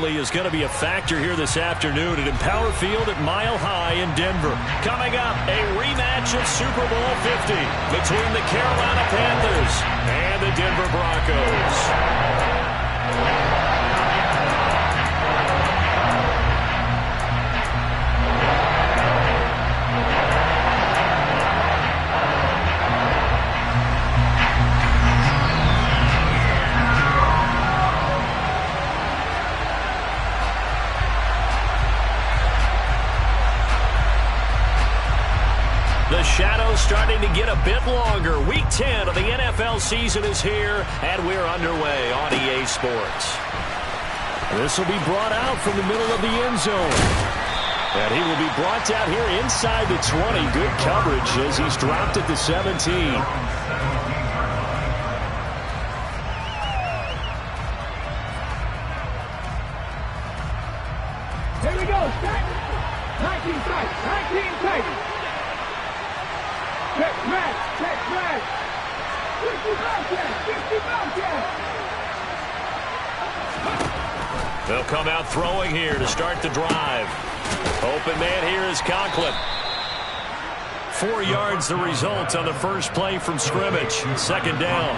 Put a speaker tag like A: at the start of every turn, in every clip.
A: certainly is going to be a factor here this afternoon at Empower Field at Mile High in Denver. Coming up, a rematch of Super Bowl 50 between the Carolina Panthers and the Denver Broncos. The shadow's starting to get a bit longer. Week 10 of the NFL season is here, and we're underway on EA Sports. This will be brought out from the middle of the end zone. And he will be brought down here inside the 20. Good coverage as he's dropped at the 17.
B: Here we go. 19 tight. 19 tight. Check back. 50 back.
A: They'll come out throwing here to start the drive. Open man here is Conklin. 4 yards the result on the first play from scrimmage. Second down.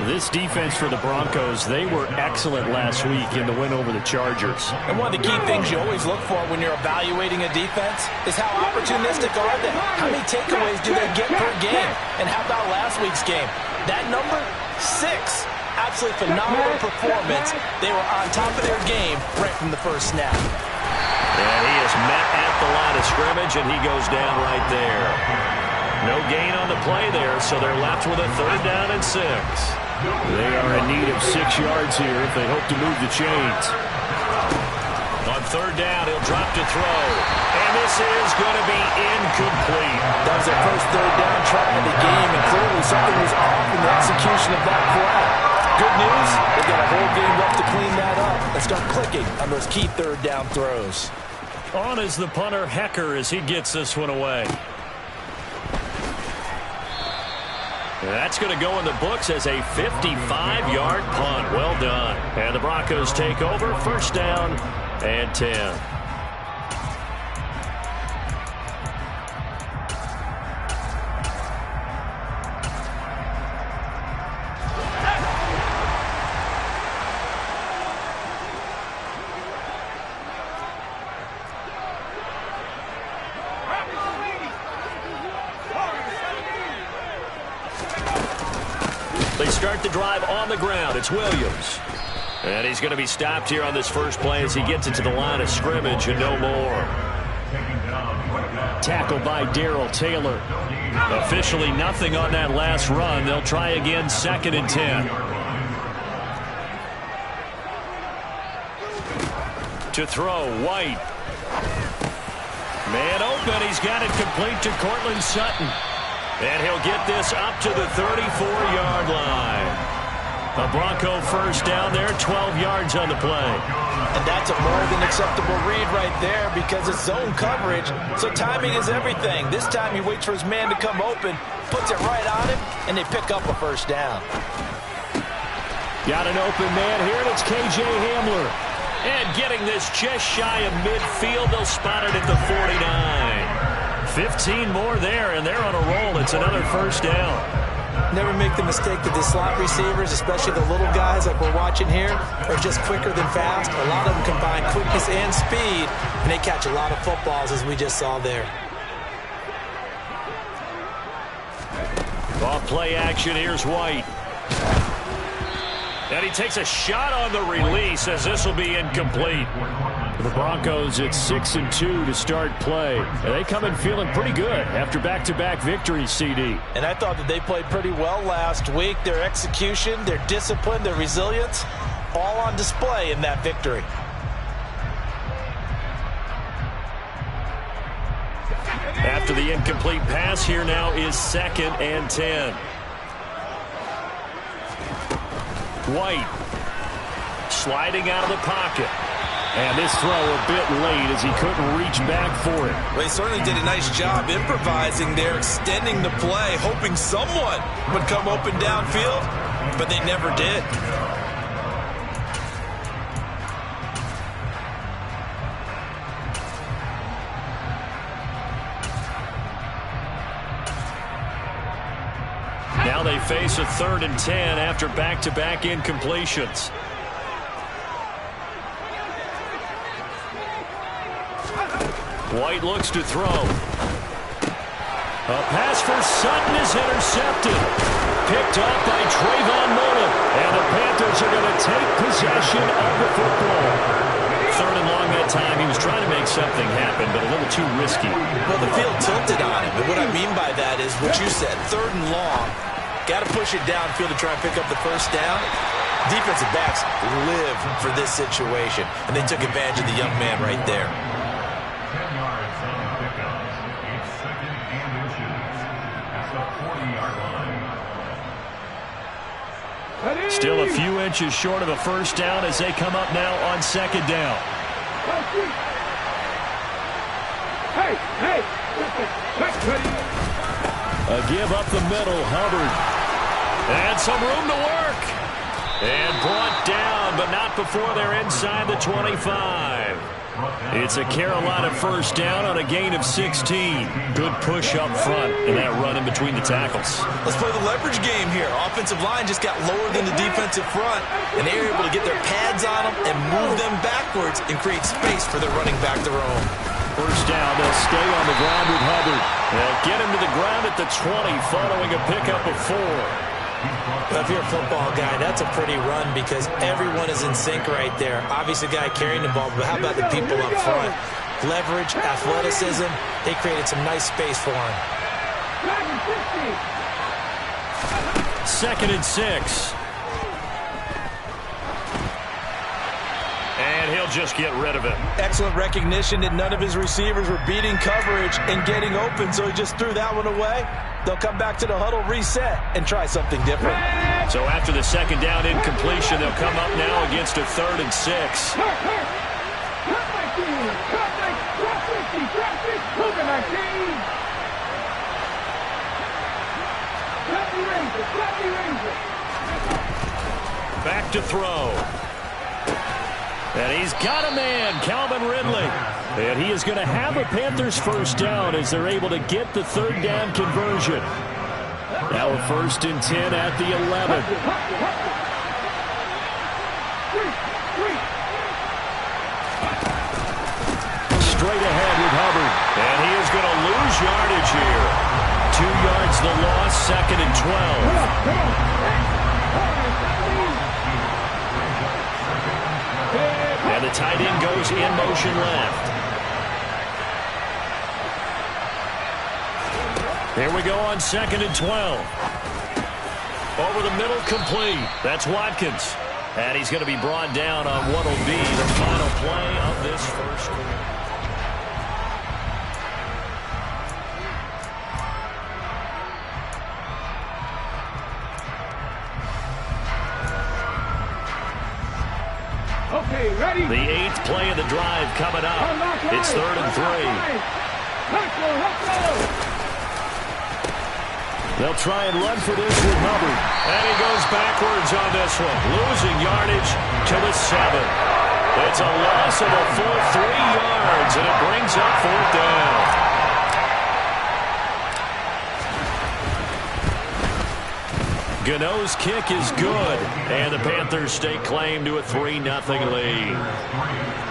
A: This defense for the Broncos, they were excellent last week in the win over the Chargers.
C: And one of the key things you always look for when you're evaluating a defense is how opportunistic are they? How many takeaways do they get per game? And how about last week's game? That number, 6. Absolutely phenomenal performance. They were on top of their game right from the first snap.
A: And he is met at the line of scrimmage, and he goes down right there. No gain on the play there, so they're left with a 3rd down and 6. They are in need of 6 yards here if they hope to move the chains. On 3rd down, he'll drop to throw. And this is going to be incomplete.
C: That was their first 3rd down try of the game, and clearly something was off in the execution of that play. Good news, they've got a whole game left to clean that up and start clicking on those key 3rd down throws.
A: On is the punter, Hecker, as he gets this one away. That's going to go in the books as a 55-yard punt. Well done. And the Broncos take over. 1st down and 10. They start the drive on the ground. It's Williams. And he's going to be stopped here on this first play as he gets into the line of scrimmage and no more. Tackled by Darrell Taylor. Officially nothing on that last run. They'll try again, 2nd and 10. To throw, White. Man open. He's got it complete to Cortland Sutton. And he'll get this up to the 34-yard line. A Bronco 1st down there, 12 yards on the play.
C: And that's a more than acceptable read right there because it's zone coverage, so timing is everything. This time he waits for his man to come open, puts it right on him, and they pick up a 1st down.
A: Got an open man here, and it's K.J. Hamler. And getting this just shy of midfield, they'll spot it at the 49. 15 more there, and they're on a roll. It's another 1st down.
C: Never make the mistake that the slot receivers, especially the little guys like we're watching here, are just quicker than fast. A lot of them combine quickness and speed, and they catch a lot of footballs, as we just saw there.
A: Off play action, here's White. And he takes a shot on the release as this will be incomplete. For the Broncos, it's 6-2 to start play. And they come in feeling pretty good after back-to-back victories, CD.
C: And I thought that they played pretty well last week. Their execution, their discipline, their resilience, all on display in that victory.
A: After the incomplete pass, here now is 2nd and 10. White sliding out of the pocket. And this throw a bit late as he couldn't reach back for it.
D: Well, he certainly did a nice job improvising there, extending the play, hoping someone would come open downfield, but they never did.
A: face a 3rd and 10 after back-to-back incompletions. White looks to throw. A pass for Sutton is intercepted. Picked off by Trayvon Mullen. And the Panthers are going to take possession of the football. 3rd and long that time. He was trying to make something happen, but a little too risky.
C: Well, the field tilted on him. And what I mean by that is what you said. 3rd and long. Got to push it downfield to try and pick up the first down. Defensive backs live for this situation. And they took advantage of the young man right there.
A: Still a few inches short of a first down as they come up now on 2nd down. A give up the middle, Hubbard. And some room to work. And brought down, but not before they're inside the 25. It's a Carolina first down on a gain of 16. Good push up front and that run in between the tackles.
C: Let's play the leverage game here. Offensive line just got lower than the defensive front, and they were able to get their pads on them and move them backwards and create space for their running back to roam.
A: First down, they'll stay on the ground with Hubbard. They'll get him to the ground at the 20 following a pickup of 4.
C: Well, if you're a football guy, that's a pretty run because everyone is in sync right there. Obviously, the guy carrying the ball, but how about the people up front? Leverage, athleticism, they created some nice space for him.
A: 2nd and 6. And he'll just get rid of it.
C: Excellent recognition that none of his receivers were beating coverage and getting open, so he just threw that one away. They'll come back to the huddle, reset, and try something different.
A: So after the 2nd down incompletion, they'll come up now against a 3rd and 6. Back to throw. And he's got a man, Calvin Ridley. And he is going to have a Panthers first down as they're able to get the 3rd down conversion. Now a 1st and 10 at the 11. Straight ahead with Hubbard. And he is going to lose yardage here. 2 yards the loss, 2nd and 12. And the tight end goes in motion left. Here we go on 2nd and 12. Over the middle, complete. That's Watkins. And he's going to be brought down on what will be the final play of this first quarter.
B: Okay, ready?
A: The 8th play of the drive coming up. It's 3rd and 3.
B: Let's go.
A: They'll try and run for this with Hubbard. And he goes backwards on this one. Losing yardage to the 7. It's a loss of a full 3 yards, and it brings up 4th down. Gano's kick is good, and the Panthers stake claim to a 3-0 lead.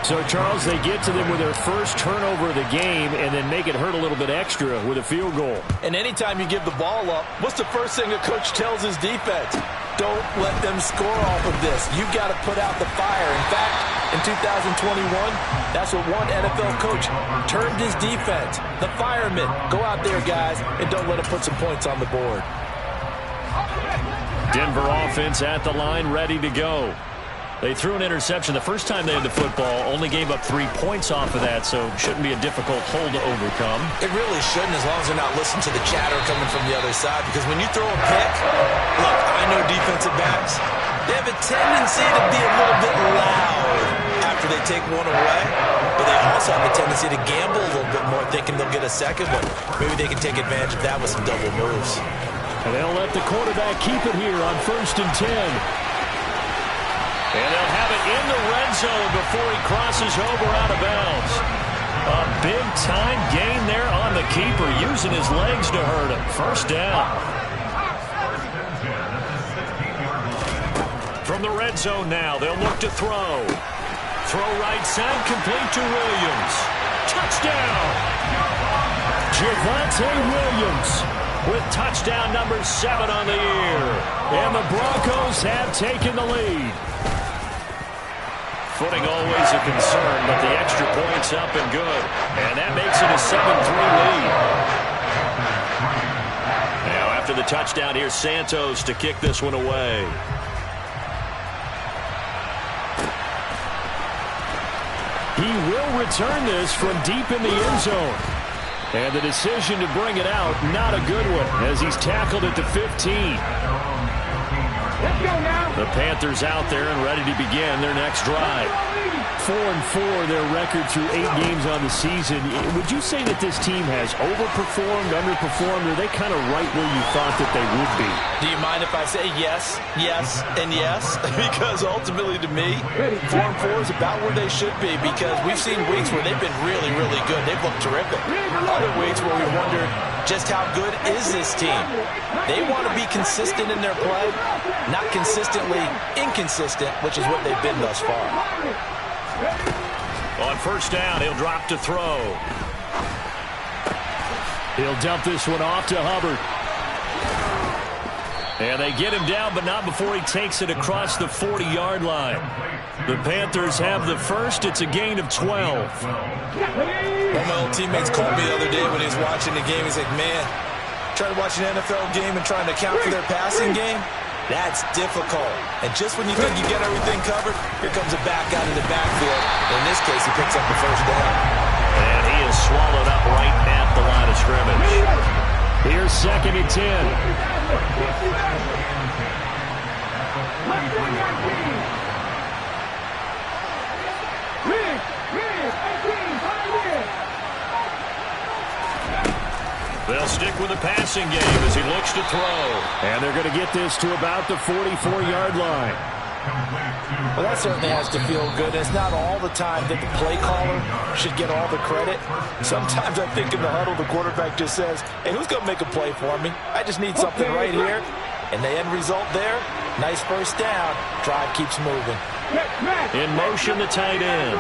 A: So, Charles, they get to them with their first turnover of the game and then make it hurt a little bit extra with a field goal.
C: And anytime you give the ball up, what's the first thing a coach tells his defense? Don't let them score off of this. You've got to put out the fire. In fact, in 2021, that's what one NFL coach termed his defense. The firemen. Go out there, guys, and don't let them put some points on the board.
A: Denver offense at the line, ready to go. They threw an interception the first time they had the football, only gave up 3 points off of that, so shouldn't be a difficult hole to overcome.
C: It really shouldn't, as long as they're not listening to the chatter coming from the other side, because when you throw a pick, look, I know defensive backs, they have a tendency to be a little bit loud after they take one away, but they also have a tendency to gamble a little bit more, thinking they'll get a second one. Maybe they can take advantage of that with some double moves.
A: And they'll let the quarterback keep it here on 1st and 10. And they'll have it in the red zone before he crosses over out of bounds. A big-time gain there on the keeper, using his legs to hurt him. First down. From the red zone now, they'll look to throw. Throw right side, complete to Williams. Touchdown! Javonte Williams with touchdown number 7 on the year. And the Broncos have taken the lead. Footing always a concern, but the extra point's up and good. And that makes it a 7-3 lead. Now after the touchdown, here's Santos to kick this one away. He will return this from deep in the end zone. And the decision to bring it out, not a good one, as he's tackled at the 15.
B: Let's go now.
A: The Panthers out there and ready to begin their next drive. 4-4, their record through 8 games on the season. Would you say that this team has overperformed, underperformed, or are they kind of right where you thought that they would be?
C: Do you mind if I say yes, yes, and yes? Because ultimately to me, 4-4 is about where they should be, because we've seen weeks where they've been really, really good. They've looked terrific. Other weeks where we wondered just how good is this team. They want to be consistent in their play, not consistently inconsistent, which is what they've been thus far.
A: On first down, he'll drop to throw. He'll dump this one off to Hubbard. And they get him down, but not before he takes it across the 40-yard line. The Panthers have the first. It's a gain of 12.
D: One of my old teammates called me the other day when he was watching the game. He's like, man, trying to watch an NFL game and trying to account for their passing game? That's difficult. And just when you think you get everything covered, here comes a back out of the backfield. In this case, he picks up the first down.
A: And he is swallowed up right at the line of scrimmage. Here's 2nd and 10. They'll stick with the passing game as he looks to throw. And they're going to get this to about the 44-yard line.
C: Well, that certainly has to feel good. It's not all the time that the play caller should get all the credit. Sometimes I think in the huddle, the quarterback just says, hey, who's going to make a play for me? I just need something right here. And the end result there, nice first down. Drive keeps moving.
A: In motion, the tight end.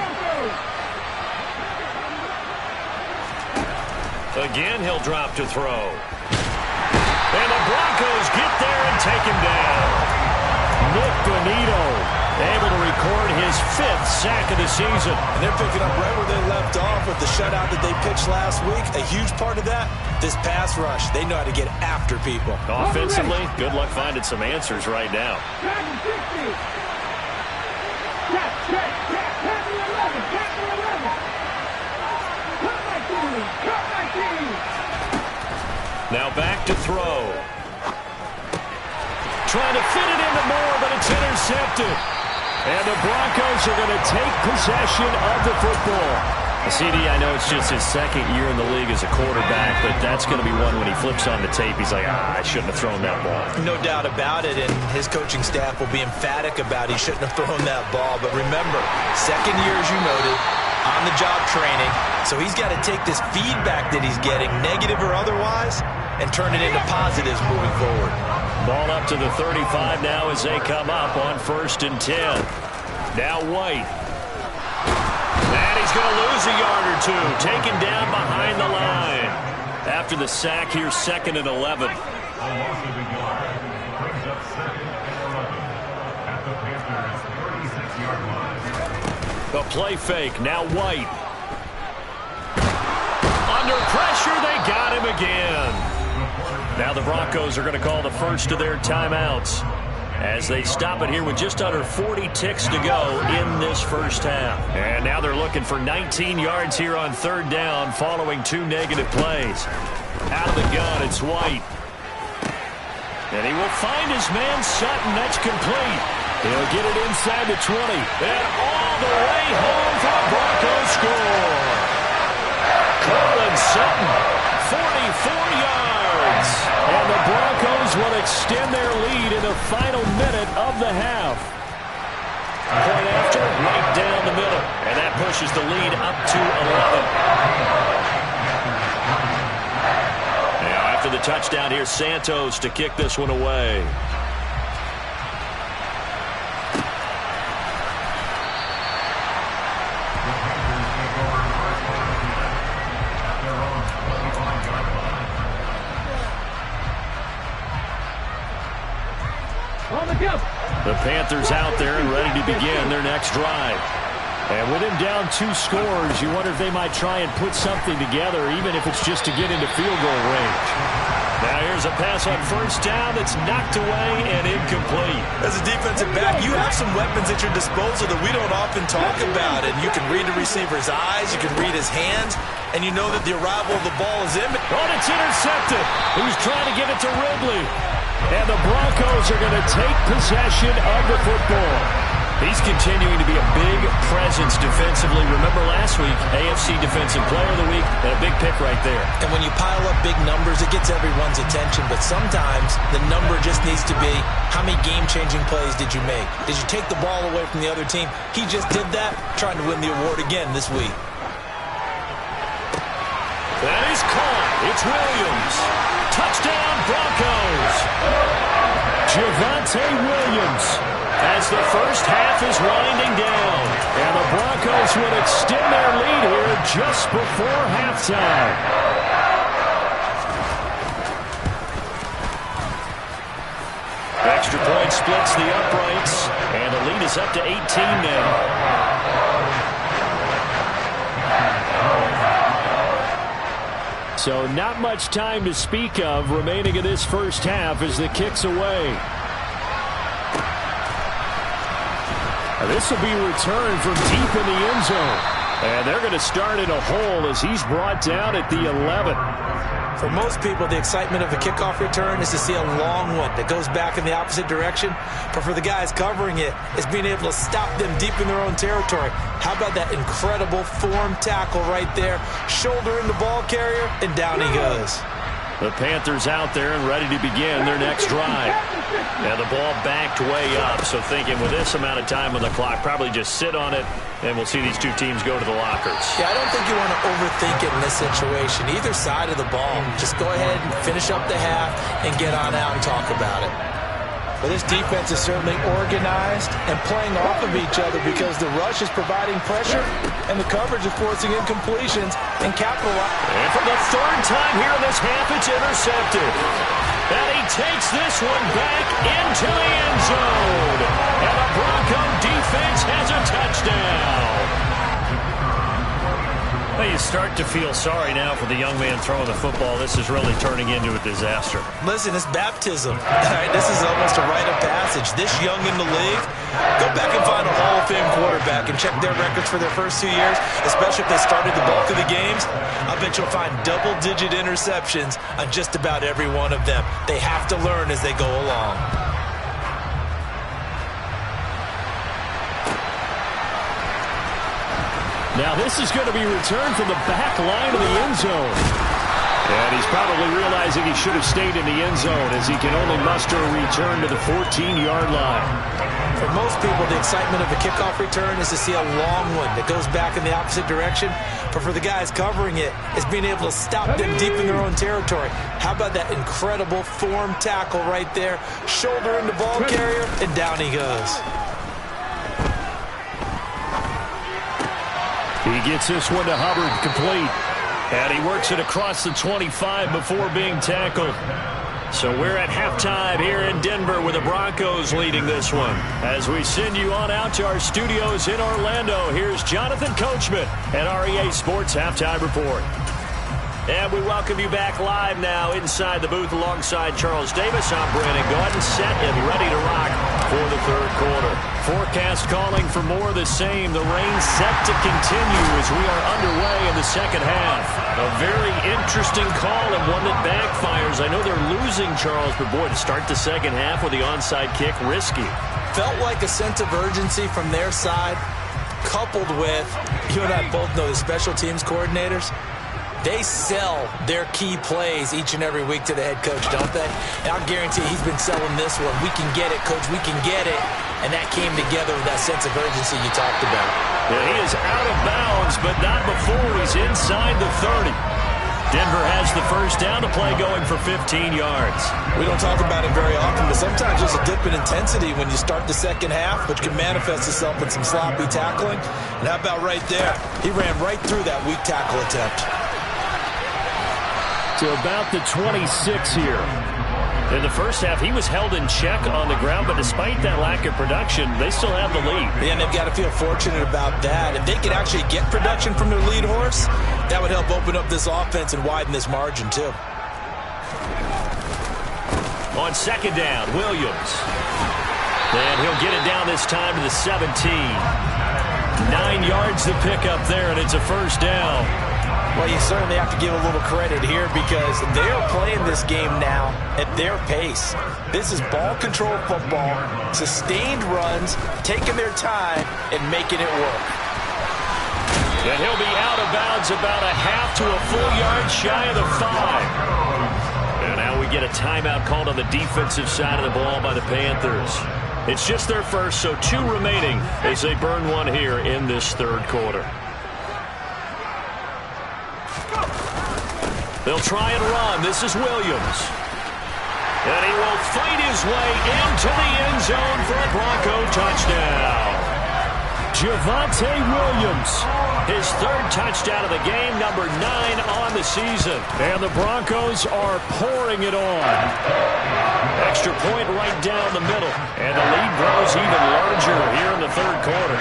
A: Again, he'll drop to throw. And the Broncos get there and take him down. Nick Bonito able to record his 5th sack of the season.
D: And they're picking up right where they left off with the shutout that they pitched last week. A huge part of that, this pass rush. They know how to get after people.
A: Offensively, good luck finding some answers right now. Now back to throw. Trying to fit it into Moore, but it's intercepted. And the Broncos are going to take possession of the football. CD, I know it's just his 2nd year in the league as a quarterback, but that's going to be one when he flips on the tape, he's like, I shouldn't have thrown that ball.
C: No doubt about it, and his coaching staff will be emphatic about he shouldn't have thrown that ball. But remember, 2nd year, as you noted, on-the-job training, so he's got to take this feedback that he's getting, negative or otherwise, and turn it into positives moving forward.
A: Ball up to the 35 now as they come up on 1st and 10. Now White. And he's going to lose a yard or two. Taken down behind the line. After the sack here, 2nd and 11. The play fake. Now White. Under pressure, they got him again. Now the Broncos are going to call the first of their timeouts as they stop it here with just under 40 ticks to go in this first half. And now they're looking for 19 yards here on 3rd down following 2 negative plays. Out of the gun, it's White. And he will find his man Sutton. That's complete. He'll get it inside the 20. And all the way home for the Broncos score. Colin Sutton, 44 yards. And the Broncos will extend their lead in the final minute of the half. Point after, right down the middle. And that pushes the lead up to 11. Now after the touchdown, here's Santos to kick this one away. The Panthers out there and ready to begin their next drive. And with him down 2 scores, you wonder if they might try and put something together, even if it's just to get into field goal range. Now here's a pass on first down that's knocked away and incomplete.
D: As a defensive back, you have some weapons at your disposal that we don't often talk about. And you can read the receiver's eyes, you can read his hands, and you know that the arrival of the ball is imminent.
A: Oh, it's intercepted. He's trying to give it to Ridley. And the Broncos are going to take possession of the football. He's continuing to be a big presence defensively. Remember last week, AFC Defensive Player of the Week, and a big pick right there.
C: And when you pile up big numbers, it gets everyone's attention. But sometimes the number just needs to be, how many game-changing plays did you make? Did you take the ball away from the other team? He just did that, trying to win the award again this week.
A: That is caught. It's Williams. Touchdown, Broncos. Javonte Williams, as the first half is winding down. And the Broncos will extend their lead here just before halftime. Extra point splits the uprights, and the lead is up to 18 now. So not much time to speak of remaining in this first half as the kick's away. This will be returned from deep in the end zone. And they're going to start in a hole as he's brought down at the 11.
C: For most people, the excitement of a kickoff return is to see a long one that goes back in the opposite direction. But for the guys covering it, it's being able to stop them deep in their own territory. How about that incredible form tackle right there? Shoulder in the ball carrier, and down he goes.
A: The Panthers out there and ready to begin their next drive. Now the ball backed way up, so thinking with this amount of time on the clock, probably just sit on it, and we'll see these two teams go to the lockers.
C: Yeah, I don't think you want to overthink it in this situation. Either side of the ball, just go ahead and finish up the half and get on out and talk about it.
D: Well, this defense is certainly organized and playing off of each other because the rush is providing pressure and the coverage is forcing incompletions and capitalizing.
A: And for the third time here in this half, it's intercepted. And he takes this one back into the end zone. And the Bronco defense has a touchdown. Well, you start to feel sorry now for the young man throwing the football. This is really turning into a disaster.
C: Listen, it's baptism. All right, this is almost a rite of passage. This young in the league, go back and find a Hall of Fame quarterback and check their records for their first 2 years, especially if they started the bulk of the games. I bet you'll find double-digit interceptions on just about every one of them. They have to learn as they go along.
A: Now this is going to be returned from the back line of the end zone. And he's probably realizing he should have stayed in the end zone as he can only muster a return to the 14-yard line.
C: For most people, the excitement of a kickoff return is to see a long one that goes back in the opposite direction. But for the guys covering it, it's being able to stop them deep in their own territory. How about that incredible form tackle right there? Shoulder in the ball carrier, and down he goes.
A: He gets this one to Hubbard, complete. And he works it across the 25 before being tackled. So we're at halftime here in Denver with the Broncos leading this one. As we send you on out to our studios in Orlando, here's Jonathan Coachman at REA Sports Halftime Report. And we welcome you back live now inside the booth alongside Charles Davis. I'm Brandon Gaudin, set and ready to rock for the third quarter. Forecast calling for more of the same. The rain set to continue as we are underway in the second half. A very interesting call and one that backfires. I know they're losing, Charles, but boy, to start the second half with the onside kick, risky.
C: Felt like a sense of urgency from their side, coupled with, you and I both know the special teams coordinators. They sell their key plays each and every week to the head coach, don't they? And I'll guarantee he's been selling this one. We can get it, coach. We can get it. And that came together with that sense of urgency you talked about.
A: Yeah, he is out of bounds, but not before he's inside the 30. Denver has the first down to play going for 15 yards.
D: We don't talk about it very often, but sometimes there's a dip in intensity when you start the second half, which can manifest itself in some sloppy tackling. And how about right there? He ran right through that weak tackle attempt.
A: To about the 26 here. In the first half, he was held in check on the ground, but despite that lack of production, they still have the lead.
C: Yeah, and they've got to feel fortunate about that. If they could actually get production from their lead horse, that would help open up this offense and widen this margin, too.
A: On second down, Williams. And he'll get it down this time to the 17. 9 yards to pick up there, and it's a first down.
C: Well, you certainly have to give a little credit here because they're playing this game now at their pace. This is ball control football, sustained runs, taking their time, and making it work.
A: And he'll be out of bounds about a half to a full yard shy of the 5. And now we get a timeout called on the defensive side of the ball by the Panthers. It's just their first, so 2 remaining as they burn one here in this third quarter. They'll try and run. This is Williams. And he will fight his way into the end zone for a Bronco touchdown. Javonte Williams, his 3rd touchdown of the game, number 9 on the season. And the Broncos are pouring it on. Extra point right down the middle. And the lead grows even larger here in the third quarter.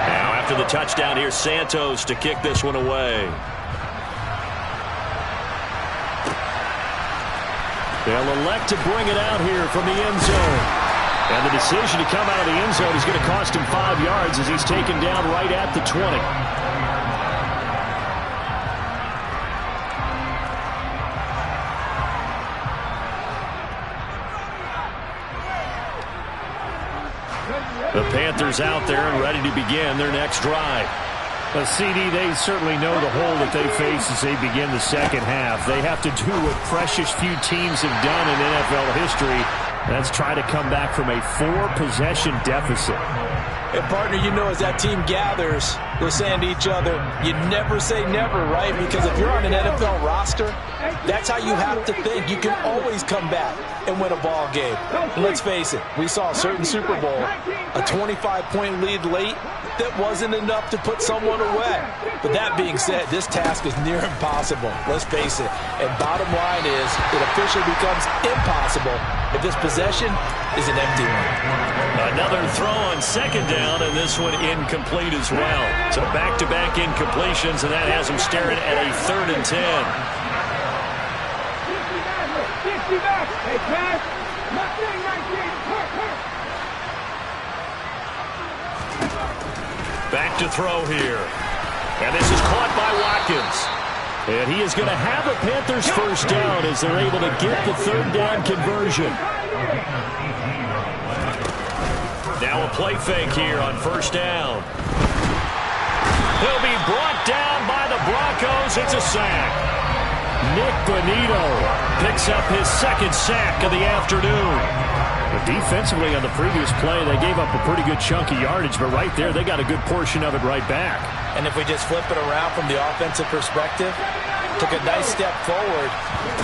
A: Now after the touchdown, here's Santos to kick this one away. They'll elect to bring it out here from the end zone. And the decision to come out of the end zone is going to cost him 5 yards as he's taken down right at the 20. The Panthers out there and ready to begin their next drive.
E: CD, they certainly know the hole that they face as they begin the second half. They have to do what precious few teams have done in NFL history. That's try to come back from a 4-possession deficit.
C: And, partner, you know, as that team gathers, they're saying to each other, you never say never, right? Because if you're on an NFL roster, that's how you have to think. You can always come back and win a ball game. And let's face it, we saw a certain Super Bowl, a 25-point lead late that wasn't enough to put someone away. But that being said, this task is near impossible. Let's face it. And bottom line is, it officially becomes impossible if this possession is an empty one.
A: Another throw on second down, and this one incomplete as well. So back-to-back incompletions, and that has him staring at a 3rd and 10. Back to throw here. And this is caught by Watkins. And he is going to have the Panthers first down as they're able to get the 3rd down conversion. Now a play fake here on first down. He'll be brought down by the Broncos. It's a sack. Nick Bonito picks up his 2nd sack of the afternoon.
E: But defensively on the previous play, they gave up a pretty good chunk of yardage, but right there, they got a good portion of it right back.
C: And if we just flip it around from the offensive perspective, took a nice step forward,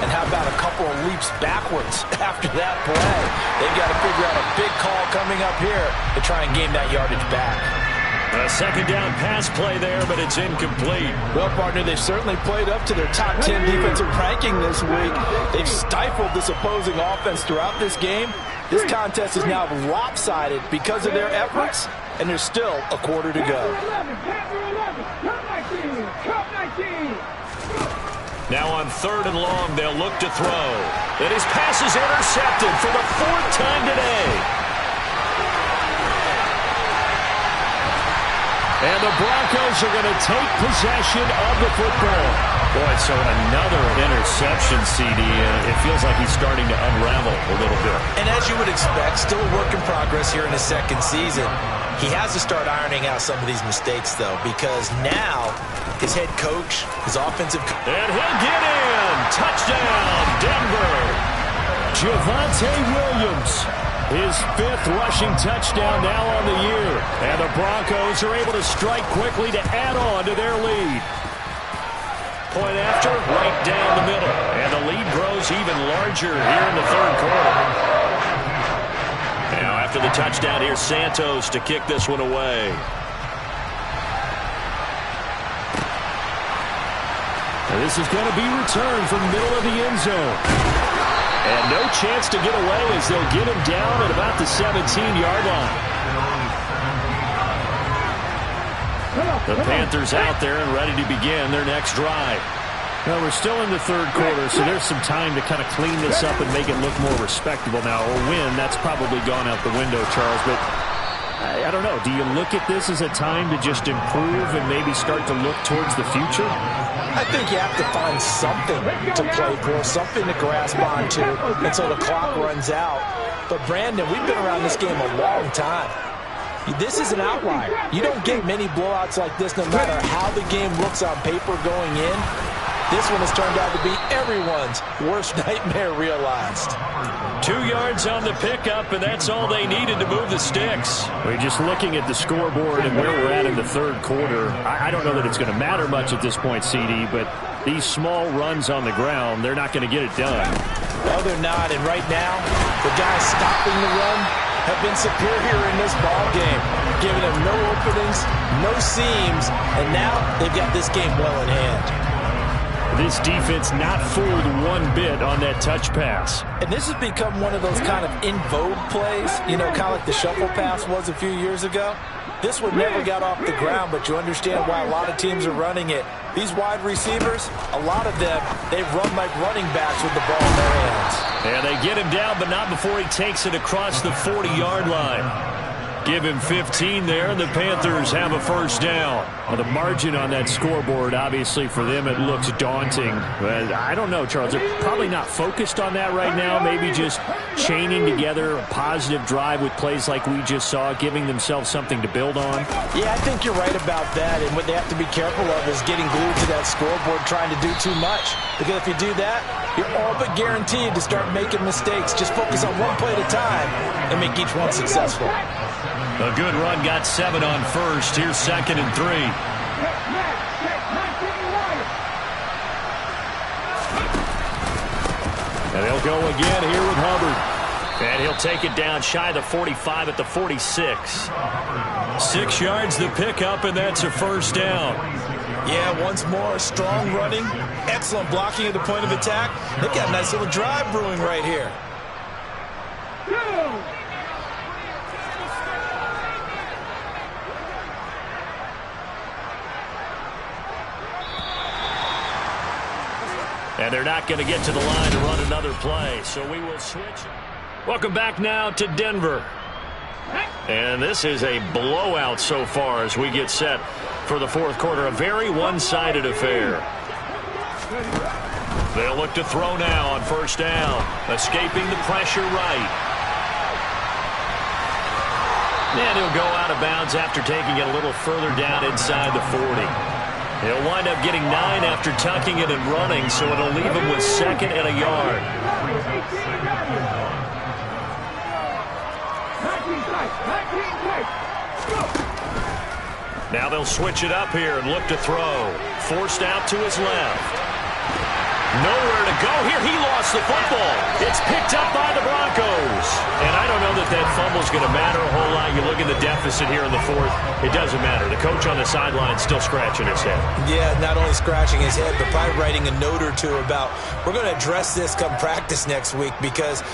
C: and how about a couple of leaps backwards after that play? They've got to figure out a big call coming up here to try and gain that yardage back.
A: A 2nd down pass play there, but it's incomplete.
C: Well, partner, they've certainly played up to their top 10 defensive ranking this week. They've stifled this opposing offense throughout this game. This contest is now lopsided because of their efforts, and there's still a quarter to go.
A: Now on 3rd and long, they'll look to throw. And his pass is intercepted for the 4th time today. And the Broncos are going to take possession of the football. Boy, so another interception, CD. It feels like he's starting to unravel a little bit.
C: And as you would expect, still a work in progress here in his 2nd season. He has to start ironing out some of these mistakes, though, because now his head coach, his offensive coach.
A: And he'll get in. Touchdown, Denver. Javonte Williams. His 5th rushing touchdown now on the year. And the Broncos are able to strike quickly to add on to their lead. Point after, right down the middle. And the lead grows even larger here in the 3rd quarter. Now after the touchdown, here's Santos to kick this one away. And this is going to be returned from the middle of the end zone.
E: And no chance to get away as they'll get him down at about the 17-yard line. The Panthers out there and ready to begin their next drive. Well, we're still in the third quarter, so there's some time to kind of clean this up and make it look more respectable now. A win, that's probably gone out the window, Charles, but I don't know. Do you look at this as a time to just improve and maybe start to look towards the future?
C: I think you have to find something to play for, something to grasp onto until the clock runs out. But, Brandon, we've been around this game a long time. This is an outlier. You don't get many blowouts like this no matter how the game looks on paper going in. This one has turned out to be everyone's worst nightmare realized.
A: 2 yards on the pickup, and that's all they needed to move the sticks.
E: We're just looking at the scoreboard and where we're at in the third quarter. I don't know that it's going to matter much at this point, CD, but these small runs on the ground, they're not going to get it done.
C: No, they're not, and right now, the guys stopping the run have been superior in this ball game, giving them no openings, no seams, and now they've got this game well in hand.
E: This defense not fooled one bit on that touch pass.
C: And this has become one of those kind of in vogue plays, you know, kind of like the shuffle pass was a few years ago. This one never got off the ground, but you understand why a lot of teams are running it. These wide receivers, a lot of them, they run like running backs with the ball in their hands.
A: And they get him down, but not before he takes it across the 40-yard line. Give him 15 there, and the Panthers have a first down.
E: Well, the margin on that scoreboard, obviously, for them, it looks daunting. But I don't know, Charles. They're probably not focused on that right now. Maybe just chaining together a positive drive with plays like we just saw, giving themselves something to build on.
C: Yeah, I think you're right about that. And what they have to be careful of is getting glued to that scoreboard trying to do too much. Because if you do that, you're all but guaranteed to start making mistakes. Just focus on one play at a time and make each one successful.
A: A good run got 7 on first. Here's 2nd and 3.
E: And they'll go again here with Hubbard.
A: And he'll take it down shy of the 45 at the 46. 6 yards the pickup, and that's a first down.
D: Yeah, once more, strong running, excellent blocking at the point of attack. They've got a nice little drive brewing right here.
A: And they're not going to get to the line to run another play, so we will switch. Welcome back now to Denver. And this is a blowout so far as we get set for the fourth quarter. A very one-sided affair. They'll look to throw now on first down. Escaping the pressure right. And he'll go out of bounds after taking it a little further down inside the 40. He'll wind up getting 9 after tucking it and running, so it'll leave him with 2nd and a yard. Now they'll switch it up here and look to throw. Forced out to his left. Nowhere to go here. He lost the football. It's picked up by the Broncos. And I don't know that that fumble's going to matter a whole lot. You look at the deficit here in the fourth. It doesn't matter. The coach on the sideline still scratching his head.
D: Yeah, not only scratching his head, but probably writing a note or two about, we're going to address this come practice next week because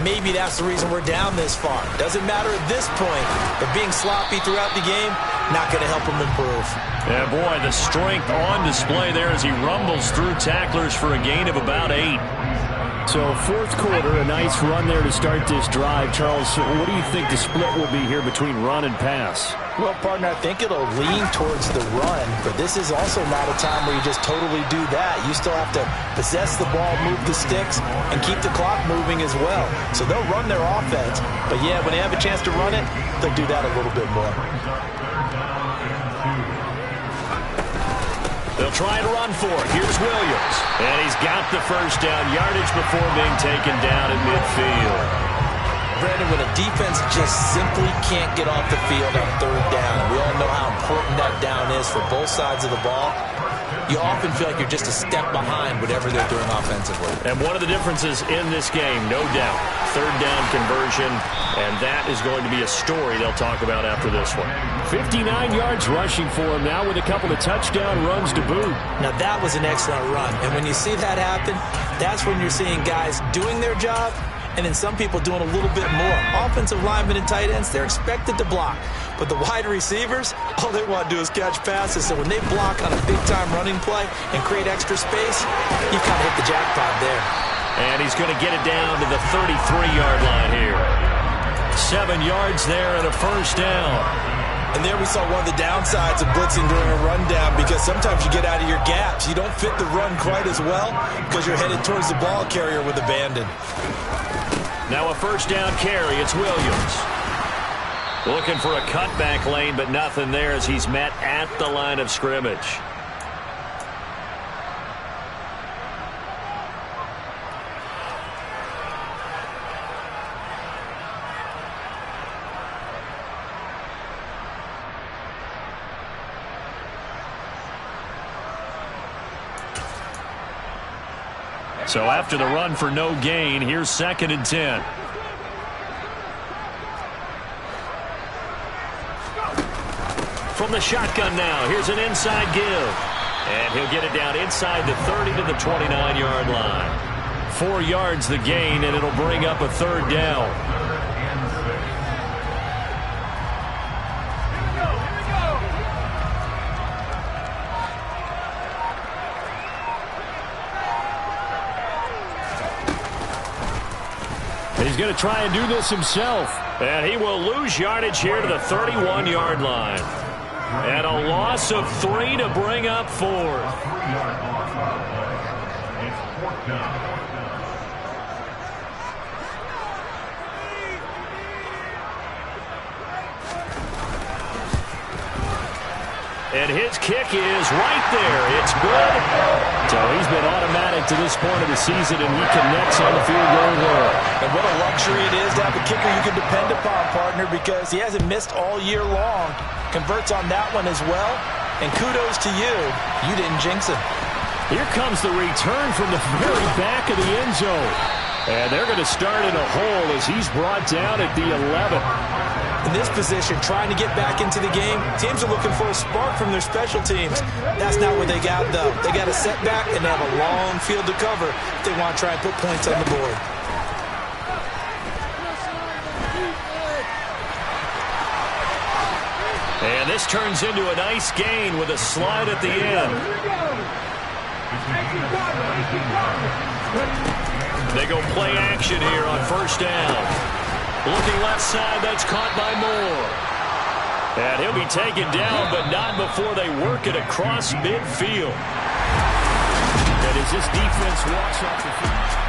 D: maybe that's the reason we're down this far. Doesn't matter at this point, but being sloppy throughout the game, not going to help him improve.
A: Yeah, boy, the strength on display there as he rumbles through tacklers for a gain of about 8.
E: So fourth quarter, a nice run there to start this drive. Charles, what do you think the split will be here between run and pass?
C: Well, partner, I think it'll lean towards the run, but this is also not a time where you just totally do that. You still have to possess the ball, move the sticks, and keep the clock moving as well. So they'll run their offense, but yeah, when they have a chance to run it, they'll do that a little bit more.
A: They'll try to run for it. Here's Williams. And he's got the first down, yardage before being taken down at midfield.
C: Brandon, when a defense just simply can't get off the field on third down, we all know how important that down is for both sides of the ball. You often feel like you're just a step behind whatever they're doing offensively.
A: And one of the differences in this game, no doubt, third down conversion, and that is going to be a story they'll talk about after this one.
E: 59 yards rushing for him now with a couple of touchdown runs to boot.
C: Now, that was an excellent run, and when you see that happen, that's when you're seeing guys doing their job and then some people doing a little bit more. Offensive linemen and tight ends, they're expected to block. But the wide receivers, all they want to do is catch passes. So when they block on a big-time running play and create extra space, you kind of hit the jackpot there.
A: And he's going to get it down to the 33-yard line here. 7 yards there and a first down.
D: And there we saw one of the downsides of blitzing during a rundown, because sometimes you get out of your gaps. You don't fit the run quite as well because you're headed towards the ball carrier with abandon.
A: Now a first down carry. It's Williams. Looking for a cutback lane, but nothing there as he's met at the line of scrimmage. So after the run for no gain, here's 2nd and 10. From the shotgun now, here's an inside give. And he'll get it down inside the 30 to the 29-yard line. 4 yards the gain, and it'll bring up a third down.
E: He's going to try and do this himself.
A: And he will lose yardage here to the 31-yard line. And a loss of 3 to bring up 4th. And his kick is right there. It's good.
E: So he's been automatic to this point of the season, and he connects on the field goal there.
C: And what a luxury it is to have a kicker you can depend upon, partner, because he hasn't missed all year long. Converts on that one as well. And kudos to you. You didn't jinx him.
E: Here comes the return from the very back of the end zone. And they're going to start in a hole as he's brought down at the 11.
C: In this position, trying to get back into the game, teams are looking for a spark from their special teams. That's not what they got, though. They got a setback, and they have a long field to cover if they want to try and put points on the board.
A: And this turns into a nice gain with a slide at the end. They go play action here on first down. Looking left side, that's caught by Moore. And he'll be taken down, but not before they work it across midfield.
E: And as this defense walks off the field.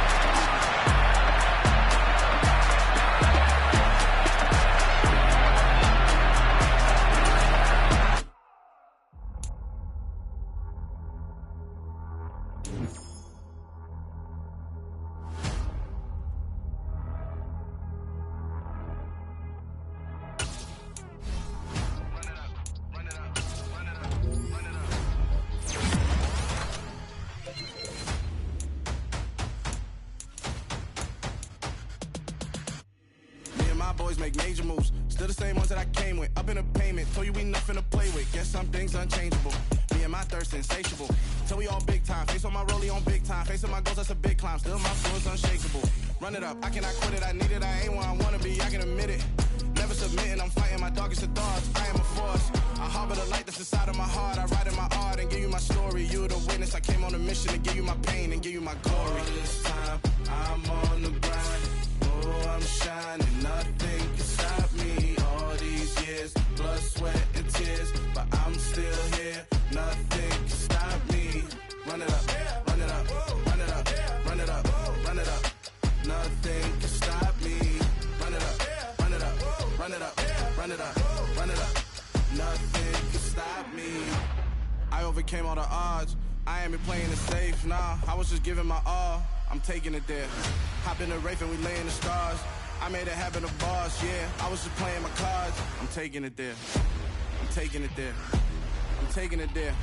F: Boys make major moves. Still the same ones that I came with. Up in a payment. Told you we nothing to play with. Guess some things unchangeable. Me and my thirst insatiable. Till we all big time. Face on my rollie on big time. Facing my goals, that's a big climb. Still my flow is unshakable. Run it up. I cannot quit it. I need it. I ain't where I wanna be. I can admit it. Never submitting. I'm fighting my darkest of thoughts. I am a force. I harbor the light that's inside of my heart. I write in my art and give you my story. You're the witness. I came on a mission to give you my pain and give you my glory. All this time, I'm on the grind. Oh, I'm shining. Nothing can stop me. All these years, blood, sweat, and tears, but I'm still here. Nothing can stop me. Run it up, run it up, run it up, run it up, run it up. Nothing can stop me. Run it up, run it up, run it up, run it up, run it up. Nothing can stop me. I overcame all the odds. I ain't been playing it safe, nah. I was just giving my all. I'm taking it there. Hop in the Wraith and we lay in the stars. I made a habit of bars, yeah. I was just playing my cards. I'm taking it there. I'm taking it there. I'm taking it there.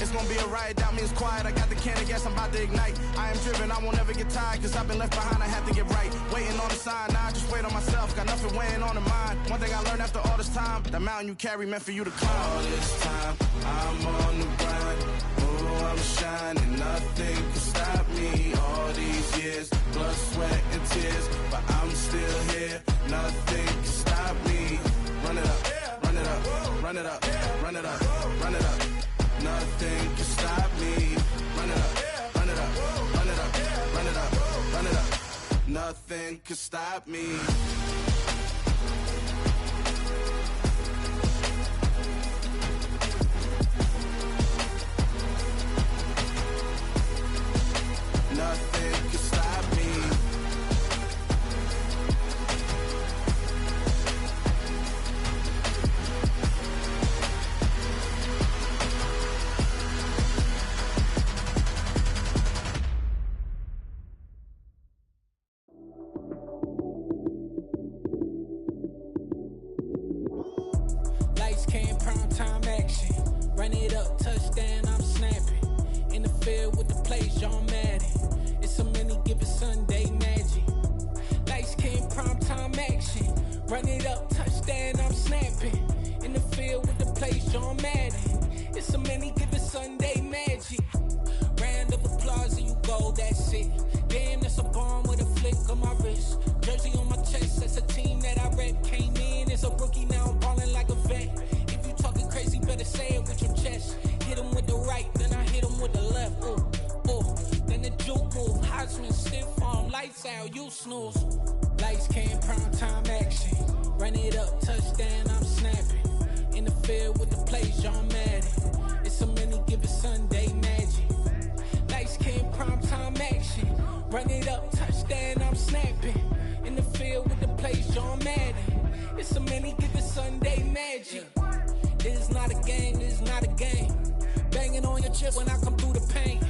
F: It's gonna be a riot, doubt me it's quiet. I got the can of gas, I'm about to ignite. I am driven, I won't ever get tired, cause I've been left behind, I have to get right. Waiting on the sign, now I just wait on myself. Got nothing weighing on the mind. One thing I learned after all this time, the mountain you carry meant for you to climb. All this time, I'm on the grind. Oh, I'm shining, nothing can stop me. All these years, blood, sweat, and tears, but I'm still here. Nothing can stop me. Run it up, run it up, run it up, run it up, run it up. Nothing can stop me. Run it up, run it up, run it up, run it up, run it up. Nothing can stop me. Nothing can stop me.
G: Lights came, prime time action. Run it up, touchdown, I'm snapping. In the field with the plays, John Madden. It's so many given Sunday magic. Lights came, prime time action. Run it up, touchdown, I'm snapping. In the field with the plays, John Madden. It's so many given Sunday magic. Round of applause and you go, that's it. Damn, that's a bomb with a flick on my wrist. Jersey on my chest, that's a team that I rep. Came in as a rookie, now I'm ballin' like a vet. If you talking crazy, better say it with your chest. Hit him with the right, then I hit him with the left. Ooh, ooh, then the juke move. Heisman stiff arm, lights out, you snooze. Lights came, prime time action. Run it up, touchdown, I'm snapping. In the field with the plays, John Madden. It's so many given Sunday magic. Lights came, prime time action. Run it up, touchdown, I'm snapping. In the field with the plays, John Madden. It's so many given Sunday magic. This is not a game, this is not a game. Banging on your chest when I come through the pain.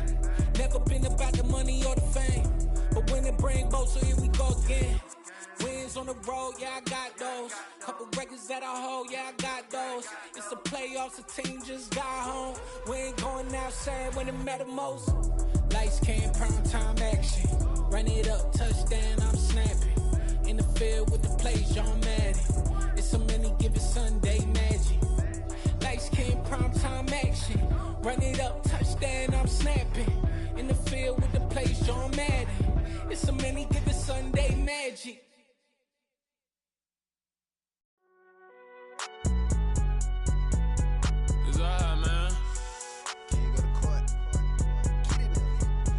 G: Never been about the money or the fame, but when it bring both, so here we go again. Wins on the road, yeah, I got those. Couple records that I hold, yeah, I got those. It's the playoffs, the team just got home. We ain't going outside when it matter most. Lights came, prime time action. Run it up, touchdown, I'm snapping. In the field with the plays, John Madden. It's so many given Sunday magic. Lights came, prime time action. Run it up, touchdown, I'm snapping. In the field with the plays, John Madden. It's so many given Sunday magic.
H: It's alright, man.
F: Can you go to court?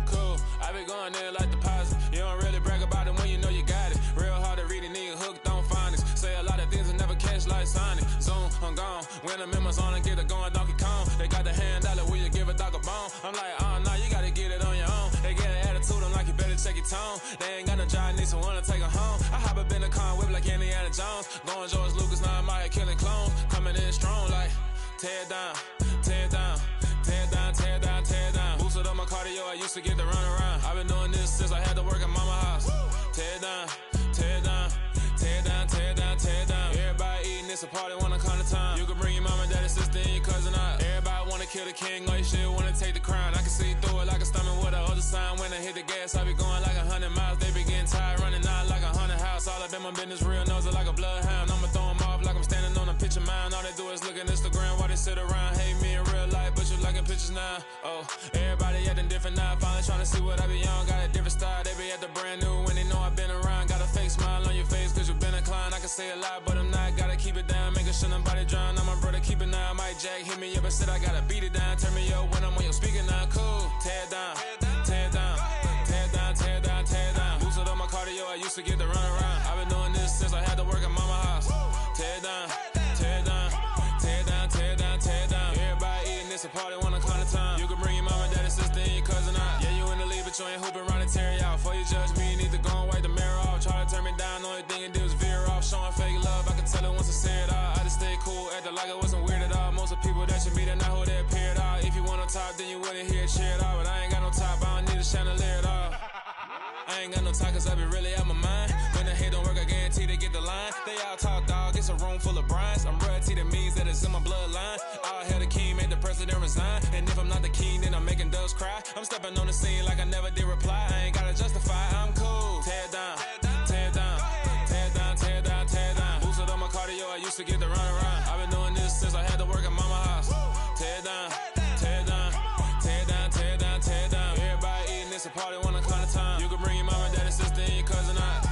H: Cool. I been going there like deposit. You don't really brag about it when you know you got it. Real hard to read it, nigga hooked on phonics. Say a lot of things and never catch like Sonic. Zoom, I'm gone. When I'm in my zone and get it going Donkey Kong. They got the hand dollar, will you give a dog a bone? I'm like, oh no, you gotta get it on your own. They get an attitude, I'm like, you better check your tone. They ain't got no job, need someone to take her home. I hop up in the car, whip like Indiana Jones. Going George Lucas, now I'm out here killing clones. Coming in strong like, tear down, tear down, tear down, tear down, tear down. Boosted up my cardio, I used to get to run around. I've been doing this since I had to work at mama house. Tear down, tear down, tear down, tear down, tear down. Everybody eating, it's a party, wanna come to time. You can bring your mama, daddy, sister, and your cousin out. Everybody wanna kill the king, or you shit wanna take the crown. I can see through it like a stomach with a other sign. When I hit the gas, I be going like 100 miles. They be getting tired, running out like 100 house. All up in my business, real nose it like a bloodhound. I'ma throw 'em off like I'm standing on a picture mound. All they do is look at Instagram while they sit around. Hate me in real life, but you liking pictures now. Oh, everybody acting different now. Finally trying to see what I be on. Got a different style, they be at the brand new when they know I've been around. Got a fake smile on your face cause you been inclined. I can say a lot, but I'm not. Gotta keep it down, making sure nobody drown. I'm my brother, keep it now. Mike Jack hit me up and said I gotta beat it down. Turn me up when I'm on your speaker now. Cool, tear down, tear down, tear down, tear down, tear down. Boosted up my cardio, I used to get to run around. I've been doing this since I had to work at mama house. Tear down, tear down, tear down, tear down, tear down. Everybody eating, it's a party, wanna come to time. You can bring your mama, daddy, sister, and your cousin out. Yeah, you in the league, but you ain't hooping around and tear you out. Before you judge me, you need to go and wipe the mirror off. Try to turn me down, only thing you do is veer off. Showing fake love, I can tell it once I say it all. I just stay cool, acting like I wasn't weird at all. Most of the people that you meet are not who they appear at all. If you want on top, then you wouldn't hear it cheer at all. But I ain't got no top, I don't need a chandelier at all. I ain't got no time, cause I be really out my mind. When the hate don't work, I guarantee they get the line. They all talk, dog, it's a room full of brines. I'm royalty, that means that it's in my bloodline. All hail the king, made the president resign. And if I'm not the king, then I'm making doves cry. I'm stepping on the scene like I never did reply. I ain't gotta justify, I'm cool. Tear down, tear down, tear down, tear down, tear down. Boosted on my cardio, I used to get the run around. I've been doing this since I had to work at mama house. Tear down, tear down, tear down, tear down, tear down. Everybody eating, it's a party, one o'clock of time. You can bring your mama, daddy, sister, and your cousin out.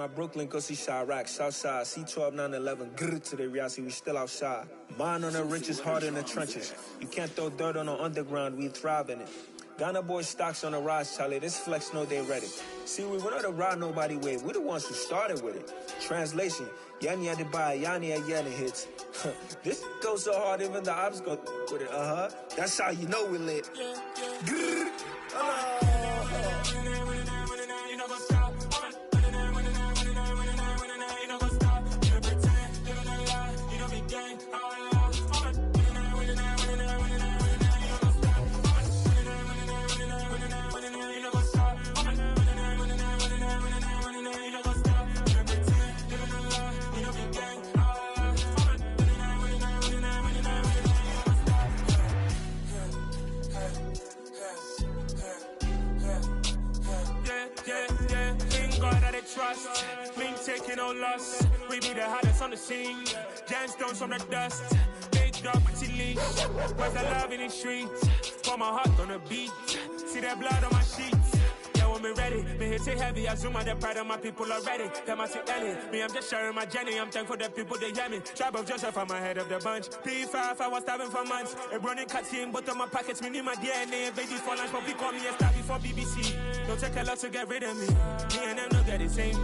I: My Brooklyn, go see Chirac, Southside, C12, 911, grrr to the reality, we still outside. Mine on the richest, heart in the trenches. You can't throw dirt on the underground, we thrive in it. Ghana boys stocks on the rise, Charlie, this flex know they ready. See, we not the ride nobody wave, we the ones who started with it. Translation, Yani had to buy, Yani had Yanni hits. This goes so hard, even the ops go with it, That's how you know we lit. Grrr,
J: We be the hottest on the scene. Gemstones from the dust. Big dog, pretty leash. Where's the love in the streets? Pour my heart on the beat. See that blood on my sheets. Yeah, when me ready, me hit it heavy. I zoom out the pride of my people already. Them I see Ellie. Me, I'm just sharing my journey. I'm thankful that people they hear me. Tribe of Joseph, I'm ahead of the bunch. P5, I was starving for months. A running cut in, but on my pockets, me need my DNA. Baby for lunch, but people call me a star before BBC. Don't take a lot to get rid of me. Me and them don't get the same.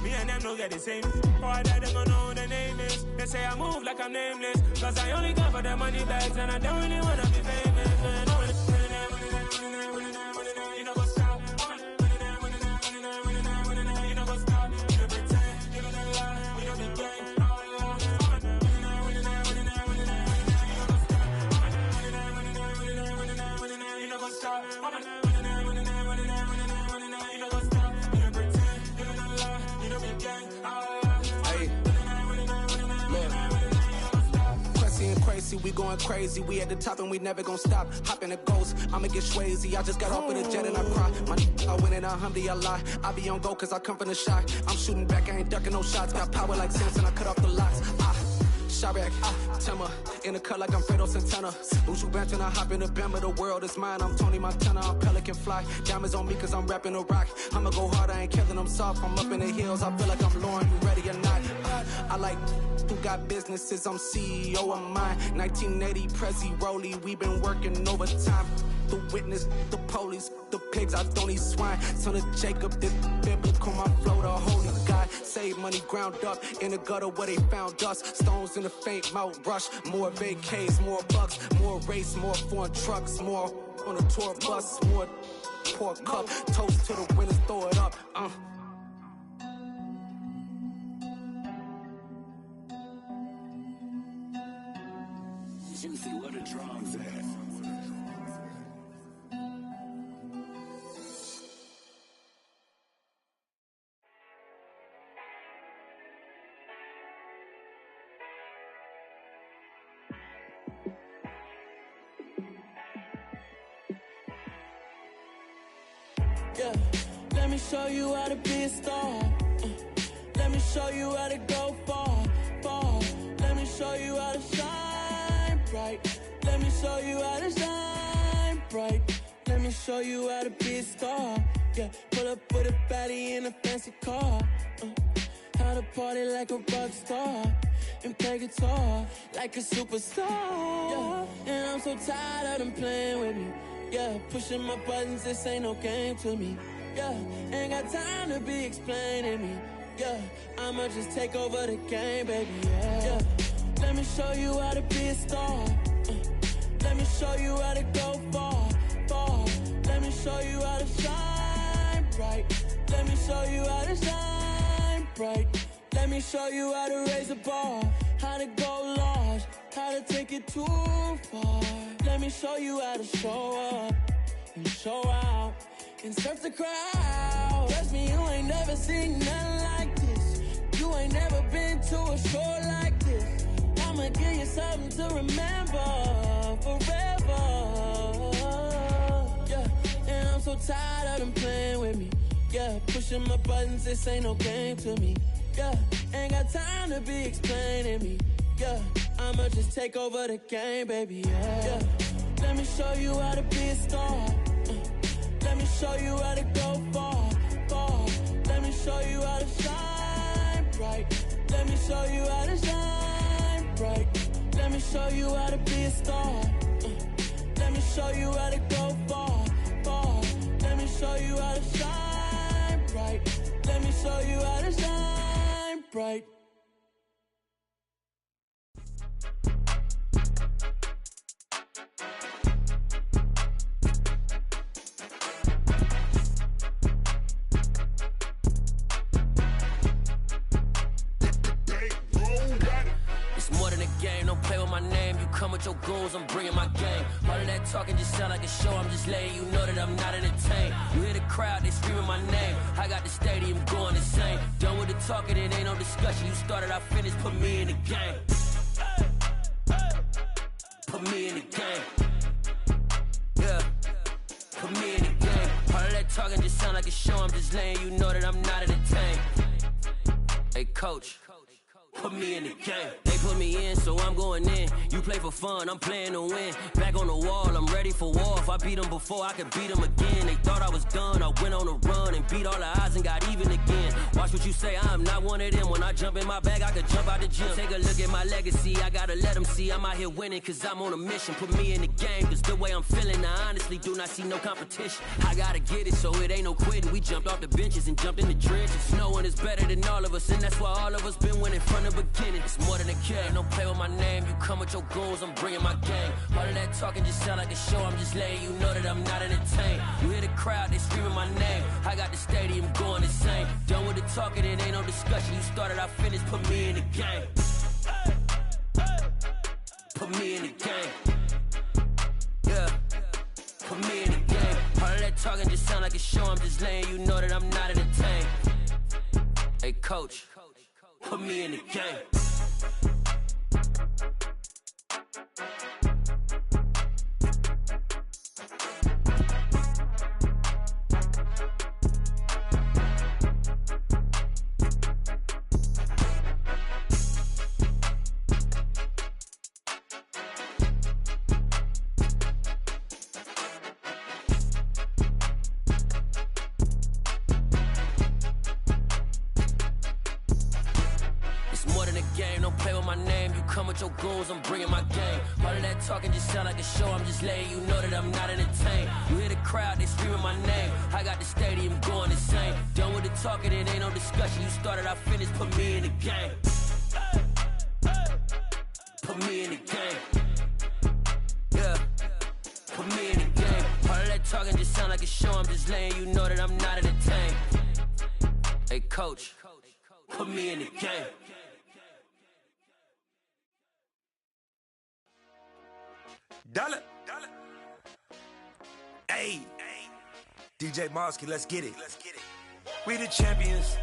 J: Me and them don't get the same. Boy, that they gonna know who the name is. They say I move like I'm nameless. Cause I only go for the money bags. And I don't really wanna be famous, man. You know what's up? You know what's up? You know pretend. You know the lie. We don't be gang. You know what's up?
K: Crazy, we going crazy. We at the top and we never gonna stop. Hop in the ghost, I'ma get swayzy. I just got off with a jet and I cry. I win in alhamdulillah. I be on go cause I come from the shot. I'm shooting back, I ain't ducking no shots. Got power like Samson, I cut off the locks. Shabak, Timmer, in the cut like I'm Fredo Santana. Uju Banton, I hop in the Bama, the world is mine. I'm Tony Montana, I'm Pelican Fly. Diamonds on me cause I'm rapping a rock. I'ma go hard, I ain't killing them soft. I'm up in the hills, I feel like I'm Lauren, you ready or not? I like who got businesses, I'm CEO of mine. 1980 Prezi Rolly, we been working overtime. The witness, the police, the pigs, I don't eat swine. Son of Jacob, this biblical, my flow, the holy God. Save money ground up in the gutter where they found us. Stones in the faint mouth rush. More vacays, more bucks, more race, more foreign trucks, more on a tour bus, more pork cup. Toast to the winners, throw it up.
L: Juicy, what a drums at.
M: Yeah, let me show you how to be a star. Let me show you how to go far, far. Let me show you how to shine bright. Let me show you how to shine bright. Let me show you how to be a star. Yeah, pull up with a baddie in a fancy car. How to party like a rock star and play guitar like a superstar. Yeah, and I'm so tired of them playing with me. Yeah, pushing my buttons, this ain't no game to me. Yeah, ain't got time to be explaining me. Yeah, I'ma just take over the game, baby. Yeah, let me show you how to be a star. Let me show you how to go far, far. Let me show you how to shine bright. Let me show you how to shine bright. Let me show you how to raise the bar, how to go large, how to take it too far. Let me show you how to show up and show out and surf the crowd. Trust me, you ain't never seen nothing like this. You ain't never been to a show like this. I'ma give you something to remember forever. Yeah, and I'm so tired of them playing with me. Yeah, pushing my buttons, this ain't no game to me. Yeah, ain't got time to be explaining me. Yeah, I'ma just take over the game, baby. Yeah, let me show you how to be a star. Let me show you how to go far, far. Let me show you how to shine bright. Let me show you how to shine bright. Let me show you how to be a star. Let me show you how to go far, far. Let me show you how to shine bright. Let me show you how to shine bright.
N: Come with your goons, I'm bringing my game. All of that talking just sound like a show. I'm just letting you know that I'm not entertained. You hear the crowd, they screaming my name. I got the stadium going insane. Done with the talking, it ain't no discussion. You started, I finished, put me in the game. Put me in the game. Yeah, put me in the game. All of that talking just sound like a show. I'm just letting you know that I'm not entertained. Hey, coach. Put me in the game. They put me in, so I'm going in. You play for fun, I'm playing to win. Back on the wall, I'm ready for war. If I beat them before, I could beat them again. They thought I was done, I went on a run and beat all the odds and got even again. Watch what you say, I'm not one of them. When I jump in my bag, I could jump out the gym. Take a look at my legacy, I gotta let them see I'm out here winning, cause I'm on a mission. Put me in the game, cause the way I'm feeling, I honestly do not see no competition. I gotta get it, so it ain't no quitting. We jumped off the benches and jumped in the trenches. No one is better than all of us, and that's why all of us been winning from the beginning. It's more than a game, don't play with my name. You come with your goons, I'm bringing my game. All of that talking just sound like a show, I'm just letting you know that I'm not entertained. You hear the crowd, they screaming my name. I got the stadium going insane. Done with the talking, it ain't no discussion. You started, I finished, put me in the game. Put me in the game. Yeah, put me in the game. All of that talking just sound like a show, I'm just letting you know that I'm not entertained. Hey coach, put me in the game. Your goons, I'm bringing my game. All of that talking just sound like a show, I'm just letting you know that I'm not entertained. You hear the crowd, they screaming my name. I got the stadium going insane. Done with the talking, it ain't no discussion. You started, I finished, put me in the game. Put me in the game. Yeah, put me in the game. All of that talking just sound like a show, I'm just letting you know that I'm not entertained. Hey coach, put me in the game.
L: Dollar. Hey, DJ Mosky, let's get it. We the champions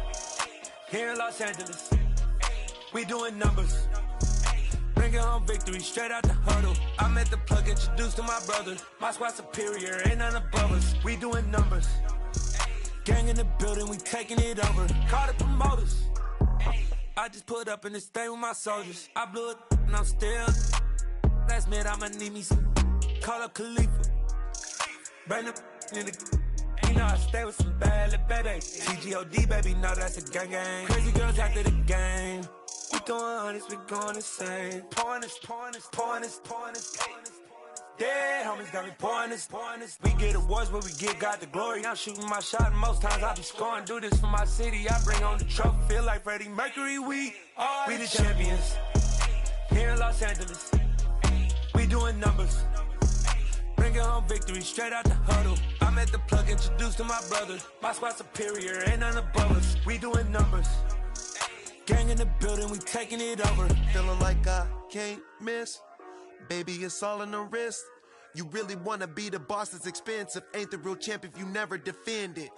L: here in Los Angeles. We doing numbers. Bringing home victory straight out the huddle. I met the plug, introduced to my brother. My squad superior, ain't none above us. We doing numbers. Gang in the building, we taking it over. Call the promoters. I just put up in this thing with my soldiers. I blew it and I'm still. Last minute, I'ma need me some. Call up Khalifa. Bring them in the. You know I stay with some bad little baby. TGOD, baby, know that's a gang gang. Crazy girls after the game. We doing honest, we going insane. Pouring this. Dead homies got me pouring this. We get awards, but we get God the glory. I'm shooting my shot, and most times I be scoring. Do this for my city, I bring on the trophy. Feel like Freddie Mercury, we the champions here in Los Angeles. We doing numbers. Bringing home victory straight out the huddle. I met the plug, introduced to my brother. My squad superior, ain't none above us. We doing numbers. Gang in the building, we taking it over.
O: Feeling like I can't miss. Baby, it's all in the wrist. You really wanna be the boss, it's expensive. Ain't the real champ if you never defend it.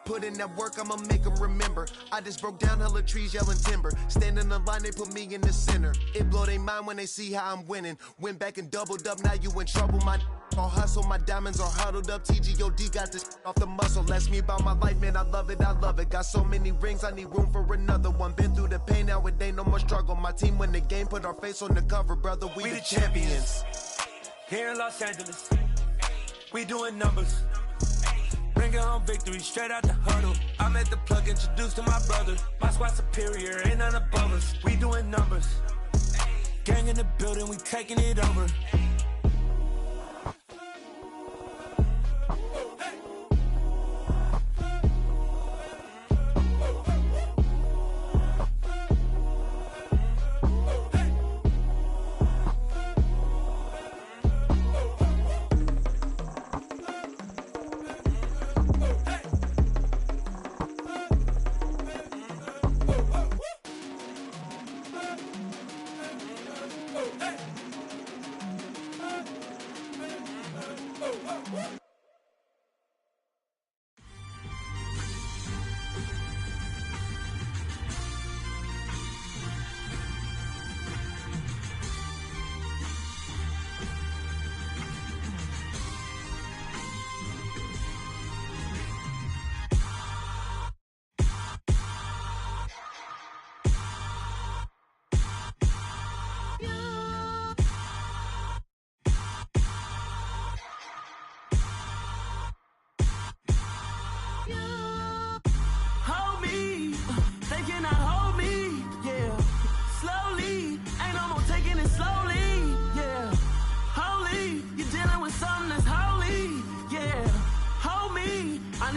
O: Put in that work, I'ma make them remember. I just broke down hella trees, yelling timber. Standing in the line, they put me in the center. It blow they mind when they see how I'm winning. Went back and doubled up, now you in trouble. My all hustle, my diamonds are huddled up. TGOD got this off the muscle. Ask me about my life, man, I love it. Got so many rings, I need room for another one. Been through the pain, now it ain't no more struggle. My team win the game, put our face on the cover, brother. We the champions.
L: Here in Los Angeles, we doing numbers. Bringing home victory straight out the huddle. I met the plug, introduced to my brother. My squad superior, ain't none above us. We doing numbers. Gang in the building, we taking it over.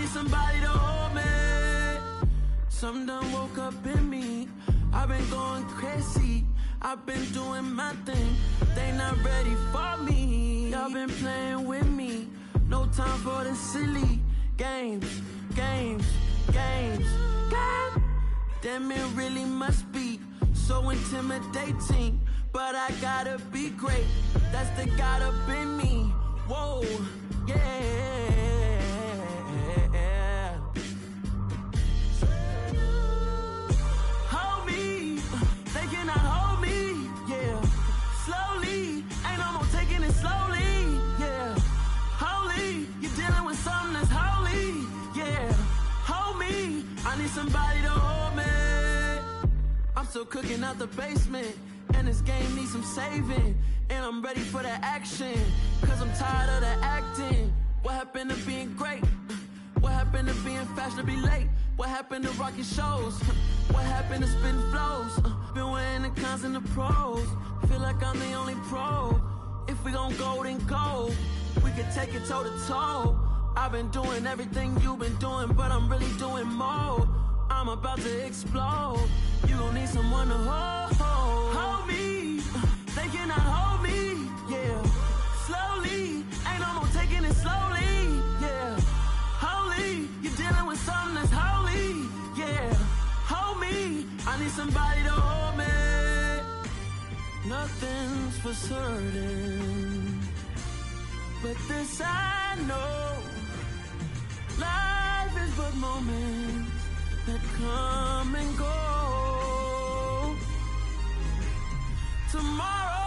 M: need somebody to hold me. Something done woke up in me. I've been going crazy. I've been doing my thing. They not ready for me. Y'all been playing with me. No time for the silly games. God damn, it really must be so intimidating. But I gotta be great. That's the God up in me. Whoa, yeah. Hold me, they cannot hold me, yeah. Slowly, ain't no more taking it slowly, yeah. Holy, you're dealing with something that's holy, yeah. Hold me, I need somebody to hold me. I'm still cooking out the basement, and this game needs some saving. And I'm ready for the action, cause I'm tired of the acting. What happened to being great? What happened to being fashionably late? What happened to rocking shows? What happened to spitting flows? Been wearing the cons and the pros. Feel like I'm the only pro. If we gon' go, then go. We could take it toe to toe. I've been doing everything you've been doing, but I'm really doing more. I'm about to explode. You gon' need someone to hold me. They cannot hold me, yeah. Slowly, ain't no more taking it slowly, yeah. Holy, you're dealing with something that's holy, yeah. Hold me, I need somebody to hold me. Nothing's for certain, but this I know. Life is but moments that come and go. Tomorrow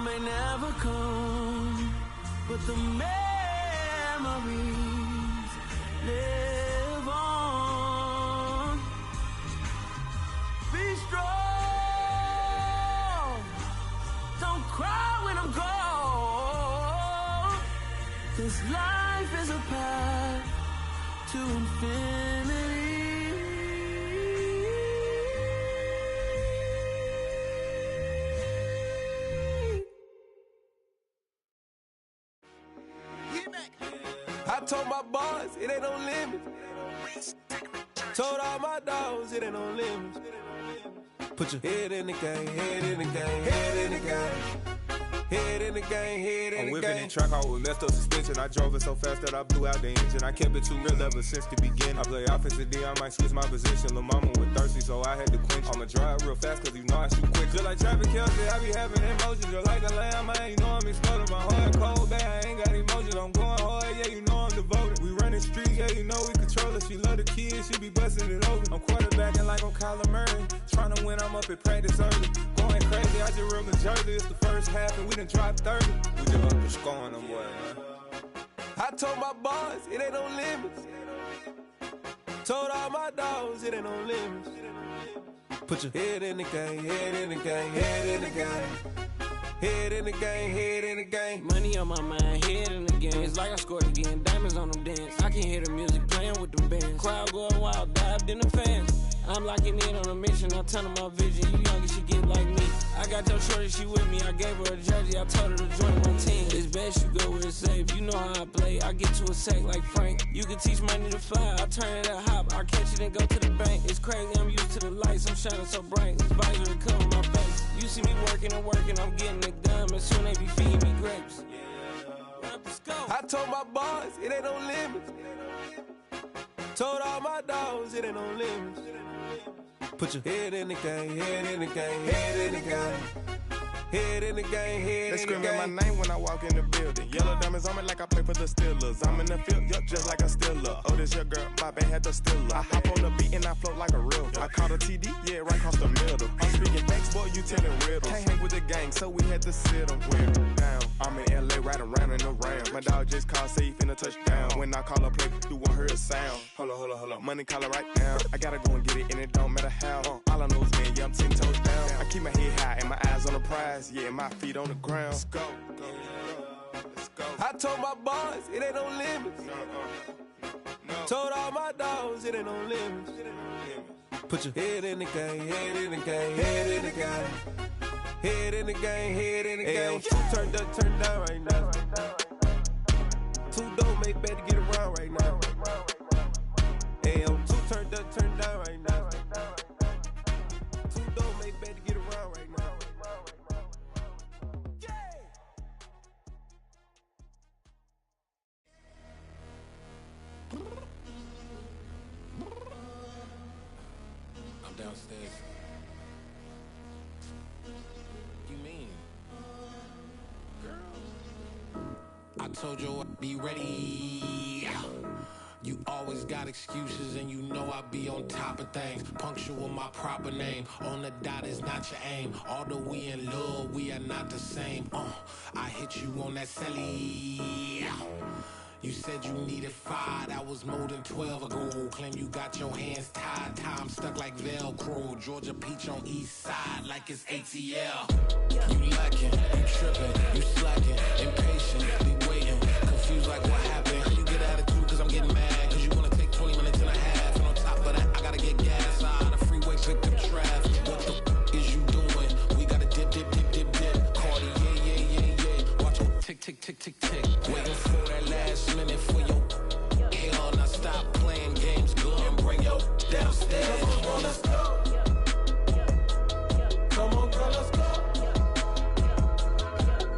M: may never come, but the memories live on. Be strong, don't cry when I'm gone. This life is a path to infinity.
P: I told my boys, it ain't no limits. Told all my dogs, it ain't no limits. Put your head in the game, head in the game, head in the game. Head in the game, head in the game.
Q: I'm whipping in track out with messed up suspension. I drove it so fast that I blew out the engine. I kept it too real ever since the beginning. I play offensive D, I might switch my position. Lil' mama was thirsty, so I had to quench. I'ma drive real fast, cause you know I shoot quick. Just like traffic Kelsey, I be having emotions. Just like a lamb, man, you know I'm exploding. My heart cold, bad, I ain't got emotions. I'm going hard, yeah, you know I'm devoted. We running street, yeah, you know we control it. She love the kids, she be busting it over. I'm quarterbacking like I'm Kyler Murray. Trying to win, I'm up at practice early. Going crazy, I just real the jersey. It's the first half and we done dropped 30. We just up to scoring them, boy, man.
P: I told my boys, it ain't no limits. Told all my dogs, it ain't no limits. Put your head in the game, head in the game, head in the game. Head in the game, head in the game.
G: Money on my mind, head in the game. It's like I scored again, diamonds on them dance. I can hear the music playing with them bands. Crowd going wild, dived in the fans. I'm locking in on a mission, I'm telling my vision. You young, she get like me. I got your shorty, she with me. I gave her a jersey, I told her to join my team. It's best you go where it's safe. You know how I play, I get to a sack like Frank. You can teach money to fly, I turn it up hop. I catch it and go to the bank. It's crazy, I'm used to the lights, I'm shining so bright. This visor cover my face. You see me working and working, I'm getting it done. And soon they be feeding me grapes.
P: I told my boys, it ain't no limits. Told all my dogs, it ain't no limits. Put your head in the game, head in the game, head in the game. Head in the game, head
Q: They
P: in the game.
Q: screaming my name when I walk in the building. Yellow diamonds on me like I play for the Steelers. I'm in the field, yup, just like a Steeler. Oh, this your girl, my band had the Steeler. I hop on the beat and I float like a real. I caught a TD, yeah, right across the middle. I'm speaking facts, boy, you telling riddles. Can't hang with the gang, so we had to sit them down. I'm in LA, riding around and around. My dog just called, say he finna touchdown. When I call a play, you won't hear a sound. Hold up, money caller right now. I gotta go and get it, and it don't matter how. All I know is, man, yeah, I'm 10 toes down. I keep my head high and my eyes on the prize. Yeah, my feet on the ground. Let's go.
P: I told my boys, it ain't no limits. Told all my dogs, it ain't no limits. Put your head in the game, head in the game, head in the game. Head in the game, head in the game. Turn down right now. Too dope, make better get around right now. Hey, I'm too turned up, turned down right now. Too dope, make better get around right now.
R: I'm downstairs. You mean? Girl. I told you I'd be ready. You always got excuses and you know I be on top of things. Punctual my proper name. On the dot is not your aim. Although we in love, we are not the same. I hit you on that celly. You said you needed 5, that was more than 12 ago. Claim you got your hands tied, time stuck like Velcro. Georgia Peach on east side like it's ATL. You lacking, you tripping, you slacking, impatient, be waiting, confused like what happened. How you get attitude cause I'm getting mad, cause you wanna take 20 minutes and a half. And on top of that, I gotta get gas out of the freeway, pick up traffic. What the f is you doing? We gotta dip, dip, dip, dip, dip. Cardi, yeah. Watch your tick, tick, tick, tick, tick. Waiting for that last minute for your hell. Now stop playing games, go and bring your downstairs. Come on, let's go. Come on, girl, let's go.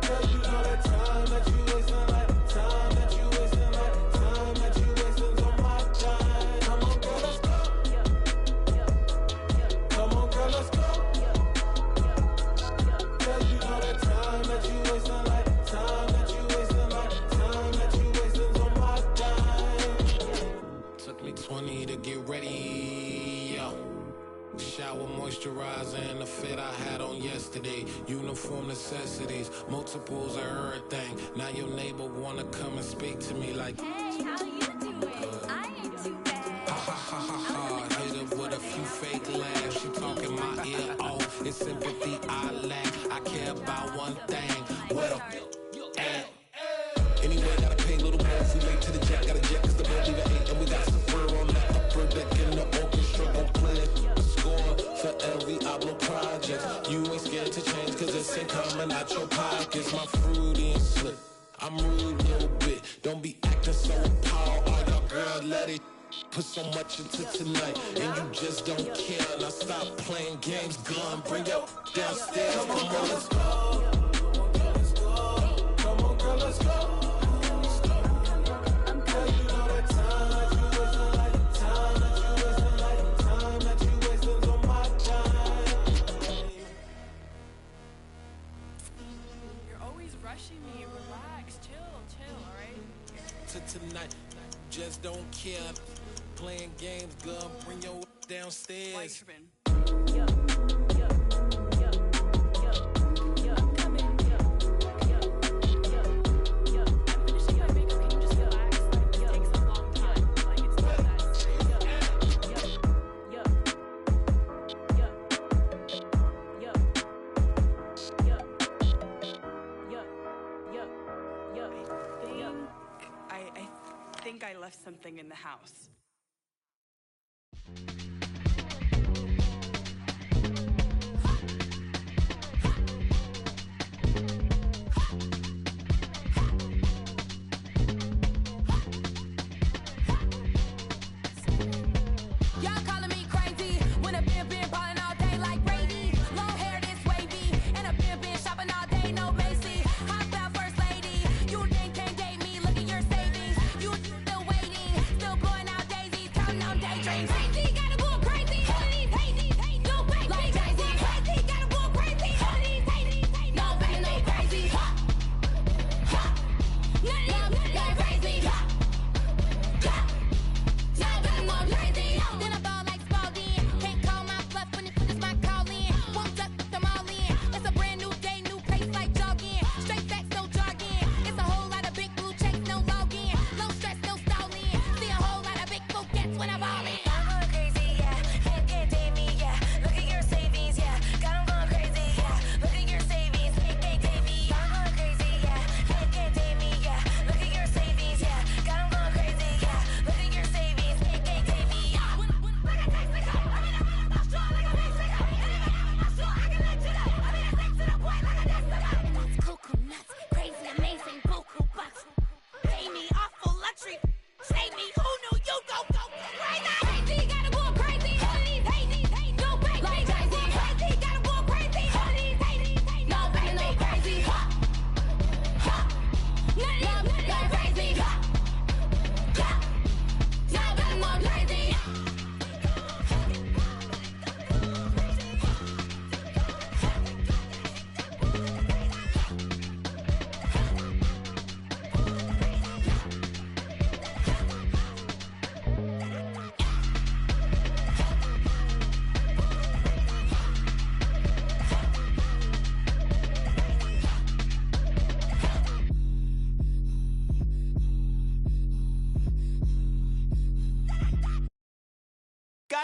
R: Girl, you know that time that you wasting, like time that you wasting, like time that you wasting on my time. Come on, girl, let's go. Come on, girl, let's go. Girl, you know that time that you wasting, like time that you wasting, like time that you wasting on my time. Took me 20 to get ready, yo. Shower, moisturizer, and the fit I had on yesterday. Uniform necessities, multiples of everything. Now your neighbor wanna come and speak to me like, hey, how you doing? I ain't too bad. Ha. Hit her with a few fake laughs. She talking my ear off. It's sympathy I lack. I care about one thing. What up? Anyway, gotta pay a little more if we late to the jet. Got a jet cause the boat leave at 8. And we got some fur on the upper deck in the orchestra. Gon' play a score for every Ablo project. You ain't scared to change cause it's ain't coming out your pockets. My fruity and slip. I'm rude a little bit. Don't be acting so appalled. Oh, y'all girl, let it put so much into tonight. And you just don't care. Now stop playing games. Gun, bring your downstairs. Come on, girl, let's go. Come on, girl, let's go. Tonight, just don't care. Playing games, girl, bring your downstairs.
S: I think I left something in the house.
T: Y'all calling me crazy when a been ballin' all day like Brady. Long hair this wavy, and a been shopping all day, no Macy. Hot out first lady, you think can't date me? Look at your savings, you still waiting, still blowing out.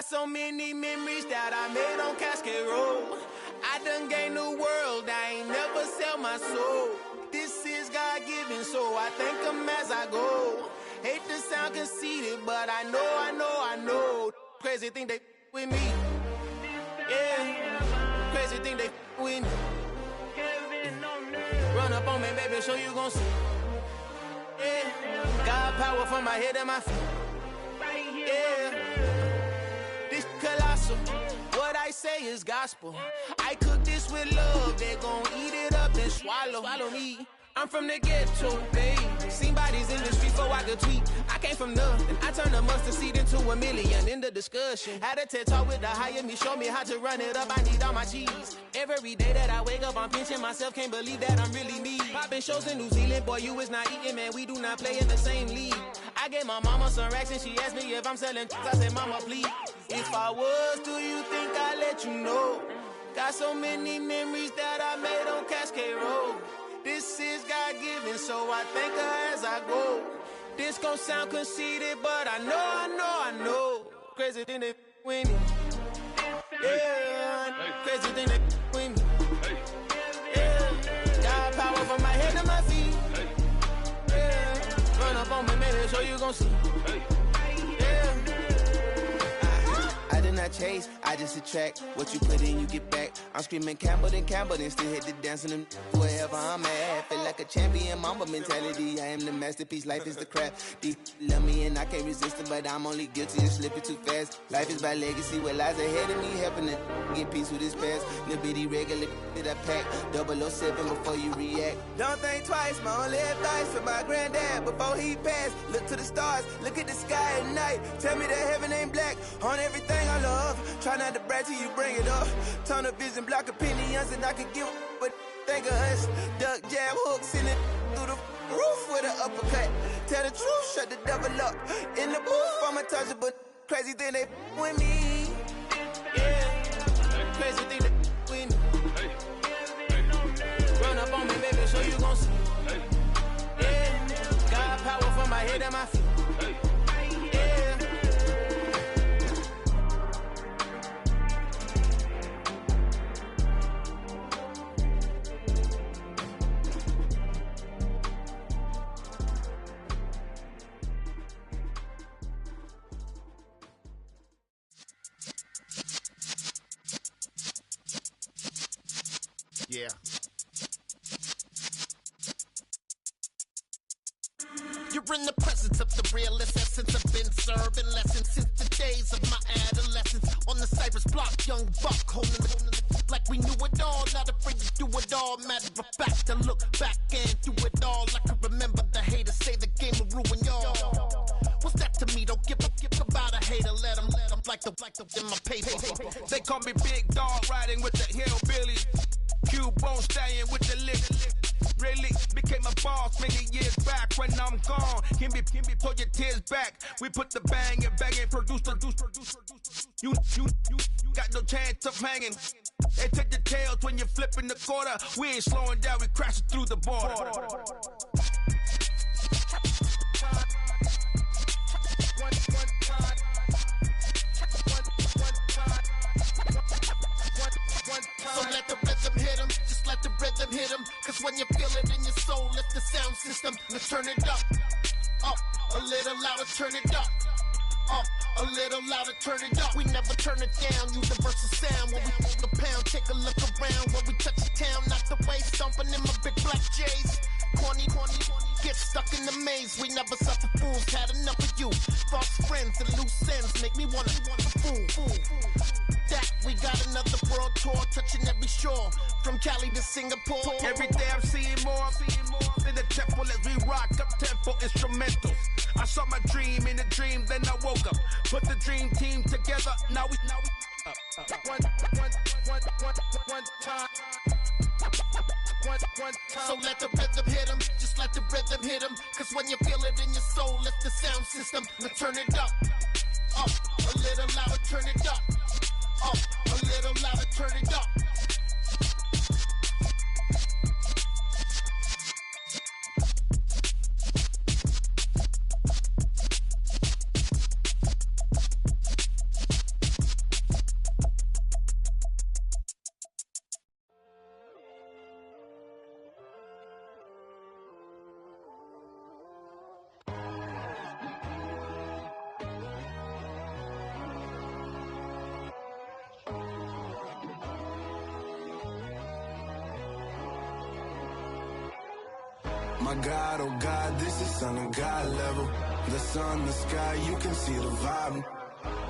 K: Got so many memories that I made on Cascade Road. I done gained the world, I ain't never sell my soul. This is God-given, so I thank him as I go. Hate to sound conceited, but I know. Crazy thing they with me. Yeah, crazy thing they with me. Run up on me, baby, show you gon' see. Yeah, God power from my head and my feet. Yeah, this colossal. What I say is gospel. I cook this with love. They gon' eat it up and swallow me. I'm from the ghetto, babe. Seen bodies in the street before I could tweet. I came from nothing. I turned a mustard seed into a million in the discussion. Had a TED talk with the higher me, show me how to run it up. I need all my cheese. Every day that I wake up, I'm pinching myself. Can't believe that I'm really me. Popping shows in New Zealand, boy, you is not eating, man. We do not play in the same league. I gave my mama some racks and she asked me if I'm selling. I said, mama, please. If I was, do you think I'd let you know? Got so many memories that I made on Cascade Road. This is God-given, so I thank her as I go. This gon' sound conceited, but I know. Crazy thing they with me. Yeah, crazy thing they with me. Yeah, got power from my head to my feet. Yeah, run up on me, maybe so you gon' see. Yeah. I did not chase, I just attract. What you put in, you get back. I'm screaming Campbell, then still hit the dance and wherever I'm at. Feel like a champion, mamba mentality. I am the masterpiece, life is the crap. Deep love me and I can't resist it, but I'm only guilty of slipping too fast. Life is by legacy, what lies ahead of me, helping to get peace with his past. Little bitty regular that I pack, 007 before you react. Don't think twice, my only advice for my granddad before he passed. Look to the stars, look at the sky at night. Tell me that heaven ain't black on everything I love. Try not to brag till you bring it up. Tunnel vision, block opinions, and I could give but think of us. Duck, jab, hooks in it through the roof with an uppercut. Tell the truth, shut the devil up. In the booth, I'm untouchable. Crazy thing they with me. Yeah, crazy thing they with me. Run up on me, baby, so you gon' see. Yeah, got power from my head and my feet.
U: Yeah. You're in the presence of the realest essence. I've been serving lessons since the days of my adolescence. On the Cypress block, young buck, holding it like we knew it all. Not afraid to do it all. Matter of fact, to look back and do it all. I can remember the haters say the game will ruin y'all. What's that to me? Don't give about a hater. Let them like the in my paper.
V: They call me Big Dog, riding with the hillbillies. Q-Bone stallion with the lick. Really became a boss many years back. When I'm gone, can be pull your tears back. We put the bang and produce. You got no chance of hanging. They take your tails when you're flipping the quarter. We ain't slowing down, we crashing through the border.
U: So let the rhythm hit him, just let the rhythm hit him. Cause when you feel it in your soul, lift the sound system. Let's turn it up, a little louder, turn it up. A little louder, turn it up. We never turn it down, universal sound. When we move the pound, take a look around. When we touch the town, not the way, stomping in my big black J's. Corny, get stuck in the maze. We never suffer fools, had enough of you. False friends and loose ends make me wanna fool. That we got another world tour, touching every shore, from Cali to Singapore.
V: Every day I'm seeing more in the temple as we rock up tempo instrumentals. I saw my dream in a dream, then I woke up. Put the dream team together, now we one time.
U: So let the rhythm hit him, just let the rhythm hit him. Cause when you feel it in your soul, lift the sound system. Now turn it up, a little louder, turn it up. A little louder, turn it up. My God, oh God, this is son of God level. The sun, the sky, you can see the vibe.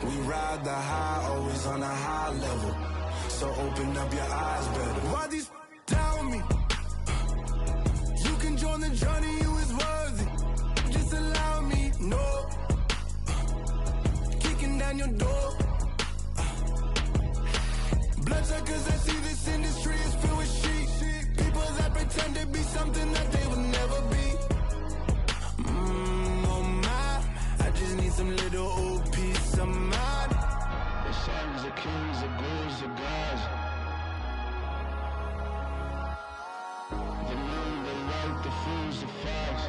U: We ride the high, always on a high level. So open up your eyes better. Why these down with me? You can join the journey, you is worthy. Just allow me, no. Kicking down your door. Bloodsuckers, I see this industry is filled with shit. People that pretend to be something that they will never be. Oh my, I just need some little old peace of mind. The sons, the kings, the ghouls, the gods. The moon, the light, the fools, the fogs.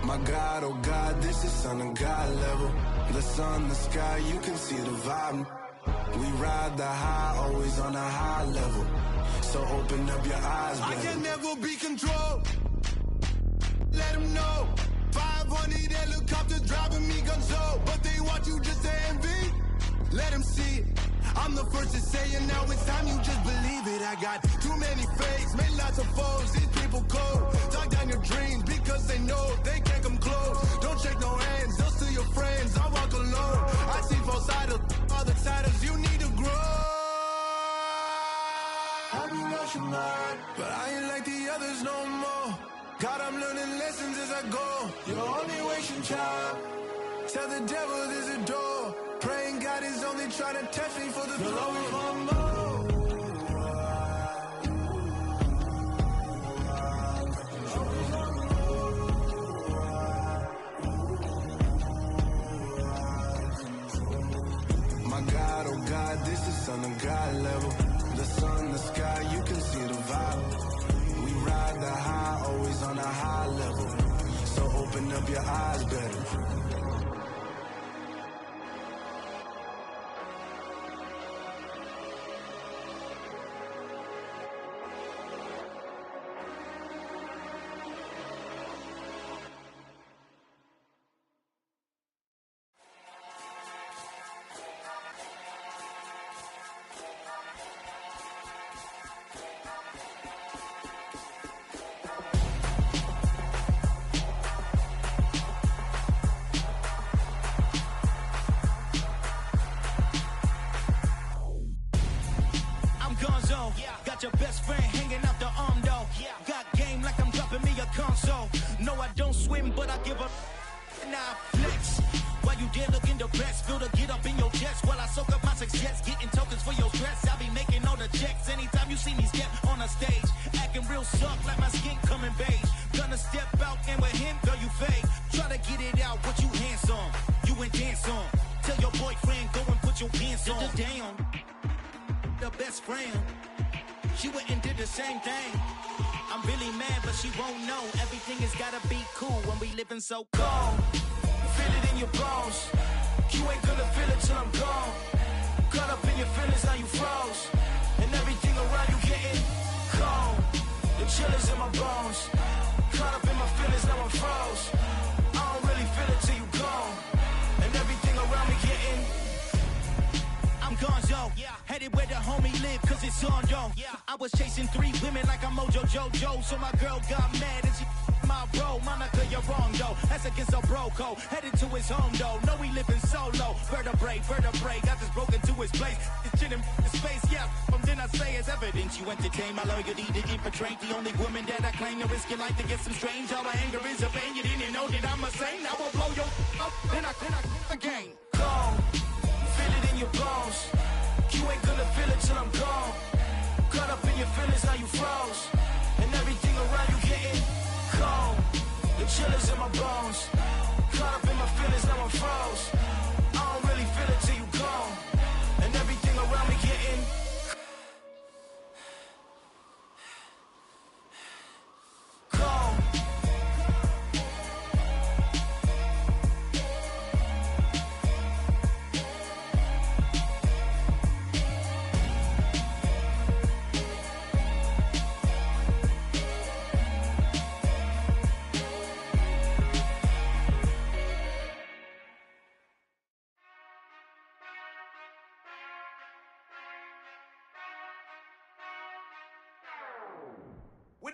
U: My God, oh God, this is son of God level. The sun, the sky, you can see the vibe. We ride the high, always on a high level. So open up your eyes, baby. I can never be controlled. Let them know. 500 helicopters driving me gonzo. But they want you just to envy. Let them see it. I'm the first to say it, now it's time you just believe it. I got too many fakes, made lots of foes. These people cold. Talk down your dreams because they know they can't come close. Don't shake no hands, they'll steal your friends. I walk alone. I see false idols, other siders. You need to grow. Have you lost your mind? But I ain't like the others no more. God, I'm learning lessons as I go. You're only wasting time. Tell the devil there's a door. Praying God is only trying to test me for the flow. My God, oh God, this is son of God level. The sun, the sky, you can see the vibe. We ride the high, always on a high level. So open up your eyes better.
B: Got your best friend hanging out the arm though. Got game like I'm dropping me a console. No, I don't swim, but I give up. Nah, flex. While you there looking the best, feel the get up in your chest while I soak up my success. Getting tokens for your stress. I be making all the checks anytime you see me step on a stage. Acting real soft like my skin coming beige. Gonna step out and with him, girl, you fade. Try to get it out, what you handsome. You and dance on. Tell your boyfriend, go and put your pants on. Down. The best friend. She went and did the same thing. I'm really mad, but she won't know. Everything has gotta be cool when we living so cold. Feel it in your bones. You ain't gonna feel it till I'm gone. Caught up in your feelings, now you froze. And everything around you getting cold. The chill is in my bones. Caught up in my feelings, now I'm froze. I don't really feel it till you gone. And everything around me getting I'm gonzo, headed where the homie live, cause it's on, yo. I was chasing 3 women like I'm Mojo Jojo, so my girl got mad and she my bro. Monica, you're wrong, though. That's against a bro code. Headed to his home, though. No, he living solo. Vertebrae, I just broke into his place. It's shit in space, yeah. From then I say it's evidence you entertain my loyalty to infiltrate. The only woman that I claim to risk your life to get some strange. All my anger is a pain. You didn't know that I'm a saint. I will blow your up, then I again. Gone. Feel it in your bones. You ain't gonna feel it till I'm gone. Caught up in your feelings, now you froze. And everything around you getting cold. The chill is in my bones. Caught up in my feelings, now I'm froze. I don't really feel it till you gone. And everything around me getting cold.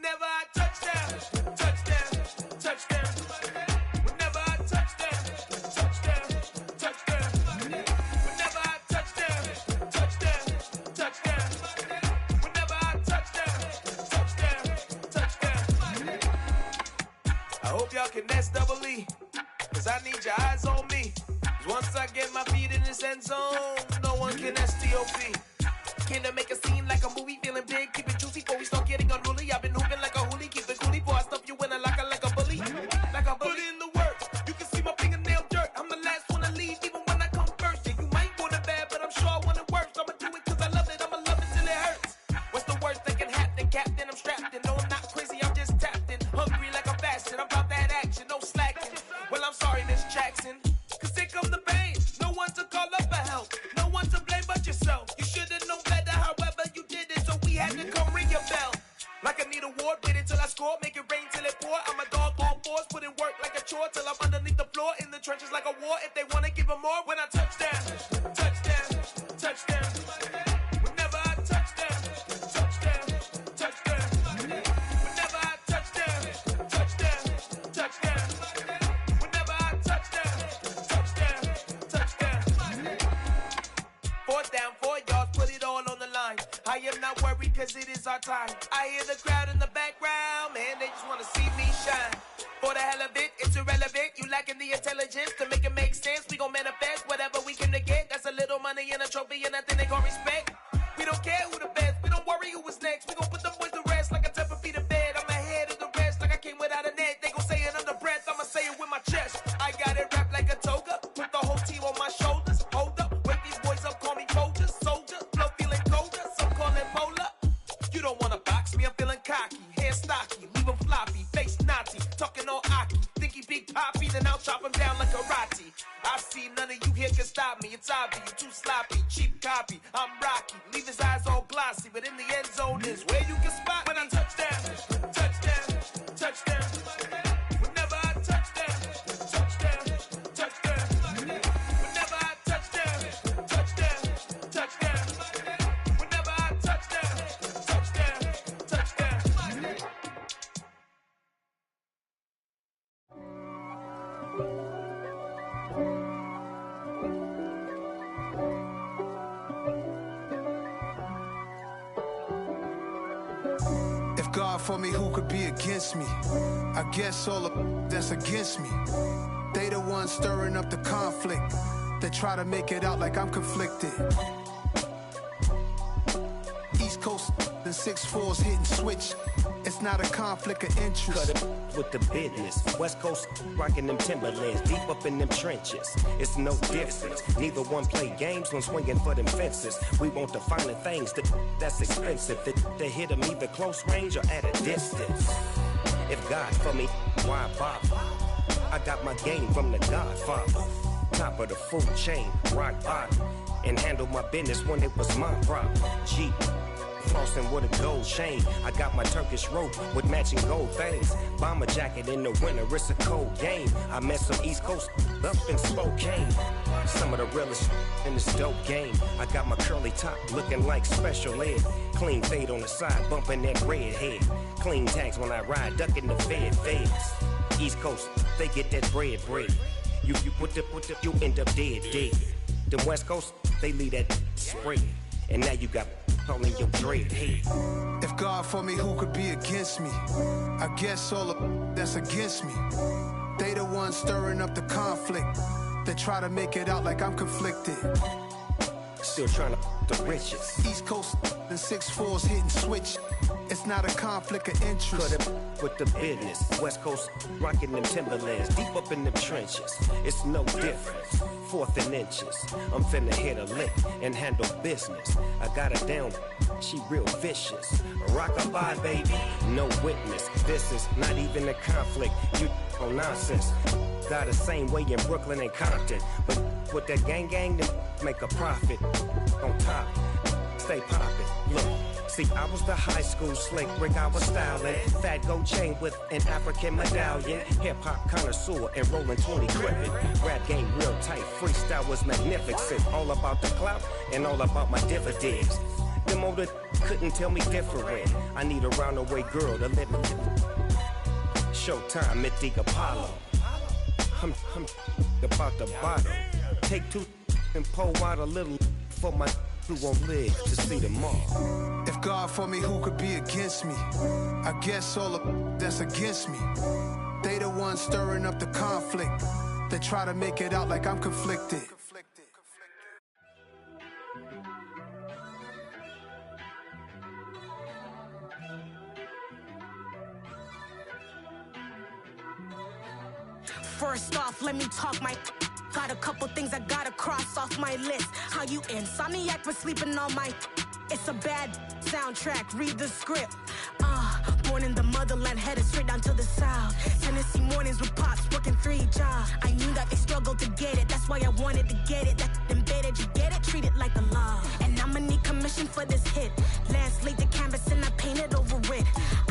V: Whenever I touch down, touchdown, touchdown. Whenever I touch down, touchdown, touchdown. Whenever I touch down, touchdown, touchdown. Whenever I touch down, touchdown, touchdown. I hope y'all can S-double-E, cause I need your eyes on me. Once I get my feet in this end zone, no one can S-T-O-P. Can I make a scene like a movie, feeling big, keep it juicy before we start getting unruly. I've been hooping like a hoolie, keep it coolie before I stuff you in a locker like a bully. Like a bully. Put in the work, you can see my fingernail dirt. I'm the last one to leave, even when I come first. Yeah, you might want it bad, but I'm sure I want it worse. I'ma do it cause I love it, I'ma love it till it hurts. What's the worst that can happen, Captain? I'm strapped in, no I'm not crazy, I'm just tapped in. Hungry like I'm fasting, I'm about that action, no slacking. Well, I'm sorry, Miss Jackson, cause here come the pain. No one to call up for help, no one to blame but yourself. You should've known better, however you did it, so we had to come ring your bell. Like I need a ward, wait until I score, make it rain till it pour. I'm a dog on force, put in work like a chore till I'm underneath the floor, in the trenches like a war. If they wanna give them more, when I touch down, touchdown, touchdown. Whenever I touch down, touchdown, touchdown. Whenever I touch down, touchdown, touchdown. Whenever I touch down, touchdown, touchdown. 4th down, 4 yards, put it all on the line. I am not worried cause it is our time. I hear the crowd in the background, man, they just wanna see me shine. For the hell of it, it's irrelevant. You lacking the intelligence to make it make sense. We gon' manifest whatever we can to get. That's a little money and a trophy and nothing they gon' respect. We don't care who the best, we don't worry who was next. We gon' put them boys to rest like a 10 feet of bed. I'm ahead of the rest like I came without a net. They gon' say it under breath, I'ma say it with my chest. I got it wrapped like a toga, put the whole team on my shoulders. Hold up, wake these boys up, call me Folger, soldier, flow feeling colder, some call it polar. You don't wanna box me, I'm feeling cocky, hair stocky, leave him floppy, face naughty, talking all aki. Think he big poppy, then I'll chop him down like karate. I see none of you here can stop me, it's obvious, you too sloppy, cheap copy. I'm Rocky, leave his eyes all glossy, but in the end zone is where you can spot when I touch down, touchdown, touchdown. Whenever I touch down, touchdown, touchdown. Whenever I touch down, touchdown, touchdown. Whenever I touch down, touchdown, touchdown.
C: If God for me, who could be against me? I guess all of that's against me. They the ones stirring up the conflict. They try to make it out like I'm conflicted. East Coast and 6'4's hitting switch. It's not a conflict of interest.
D: Cut it with the business. West Coast rocking them Timberlands, deep up in them trenches. It's no difference. Neither one play games when swinging for them fences. We want the finer things that's expensive. That hit them either close range or at a distance. If God for me, why bother? I got my game from the Godfather. Top of the food chain, rock bottom. And handle my business when it was my problem. Jeep. Flossing with a gold chain. I got my Turkish rope with matching gold things. Bomber jacket in the winter, it's a cold game. I met some East Coast up in Spokane. Some of the realest in this dope game. I got my curly top looking like special ed. Clean fade on the side, bumping that red head. Clean tags when I ride, ducking the feds. East Coast, they get that bread. You put you end up dead. The West Coast, they leave that spread. And now you got all in your dread head.
C: If God for me, who could be against me? I guess all of that's against me. They the ones stirring up the conflict. They try to make it out like I'm conflicted.
D: Still trying to the riches.
C: East Coast and 6'4's hitting switch. It's not a conflict of interest.
D: Cut it with the business. West Coast rocking them Timberlands, deep up in them trenches. It's no difference. 4th and inches. I'm finna hit a lick and handle business. I got her down, she real vicious. Rock-a-bye, baby, no witness. This is not even a conflict. You on nonsense. Got the same way in Brooklyn and Compton. But with that gang, then make a profit. On top, stay poppin'. Look. See, I was the high school slick Rick, I was styling. Fat gold chain with an African medallion. Hip-hop connoisseur and rolling 20 crippin'. Rap game real tight, freestyle was magnificent. All about the clout and all about my dividends. Them older couldn't tell me different. I need a roundaway girl to let me. Showtime at the Apollo. I'm about the bottom. Take two and pour out a little for my who won't live to see tomorrow.
C: If God for me, who could be against me? I guess all of that's against me. They the ones stirring up the conflict. They try to make it out like I'm conflicted.
A: First off, let me talk my. Got a couple things I gotta cross off my list. How you insomniac for sleeping on my. It's a bad soundtrack, read the script. Born in the motherland, headed straight down to the south. Tennessee mornings with pops, working 3 jobs. I knew that they struggled to get it, that's why I wanted to get it. That embedded, you get it, treat it like a law. And I'ma need commission for this hit. Last laid the canvas and I painted over it.